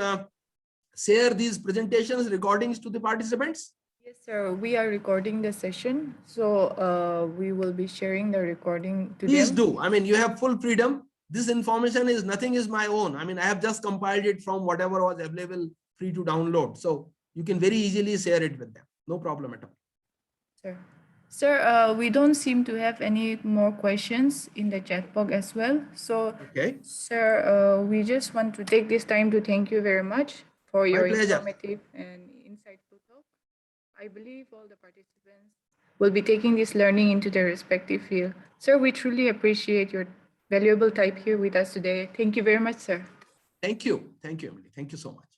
share these presentations, recordings to the participants? Yes, sir. We are recording the session, so we will be sharing the recording to Please them. do. I mean, you have full freedom. This information is nothing is my own. I mean, I have just compiled it from whatever was available free to download. So you can very easily share it with them. No problem at all. Sir. Sir, we don't seem to have any more questions in the chat box as well. So, Okay, sir, we just want to take this time to thank you very much for my your pleasure. informative and insightful talk. I believe all the participants will be taking this learning into their respective field. Sir, we truly appreciate your valuable time here with us today. Thank you very much, sir. Thank you, Emily. Thank you so much.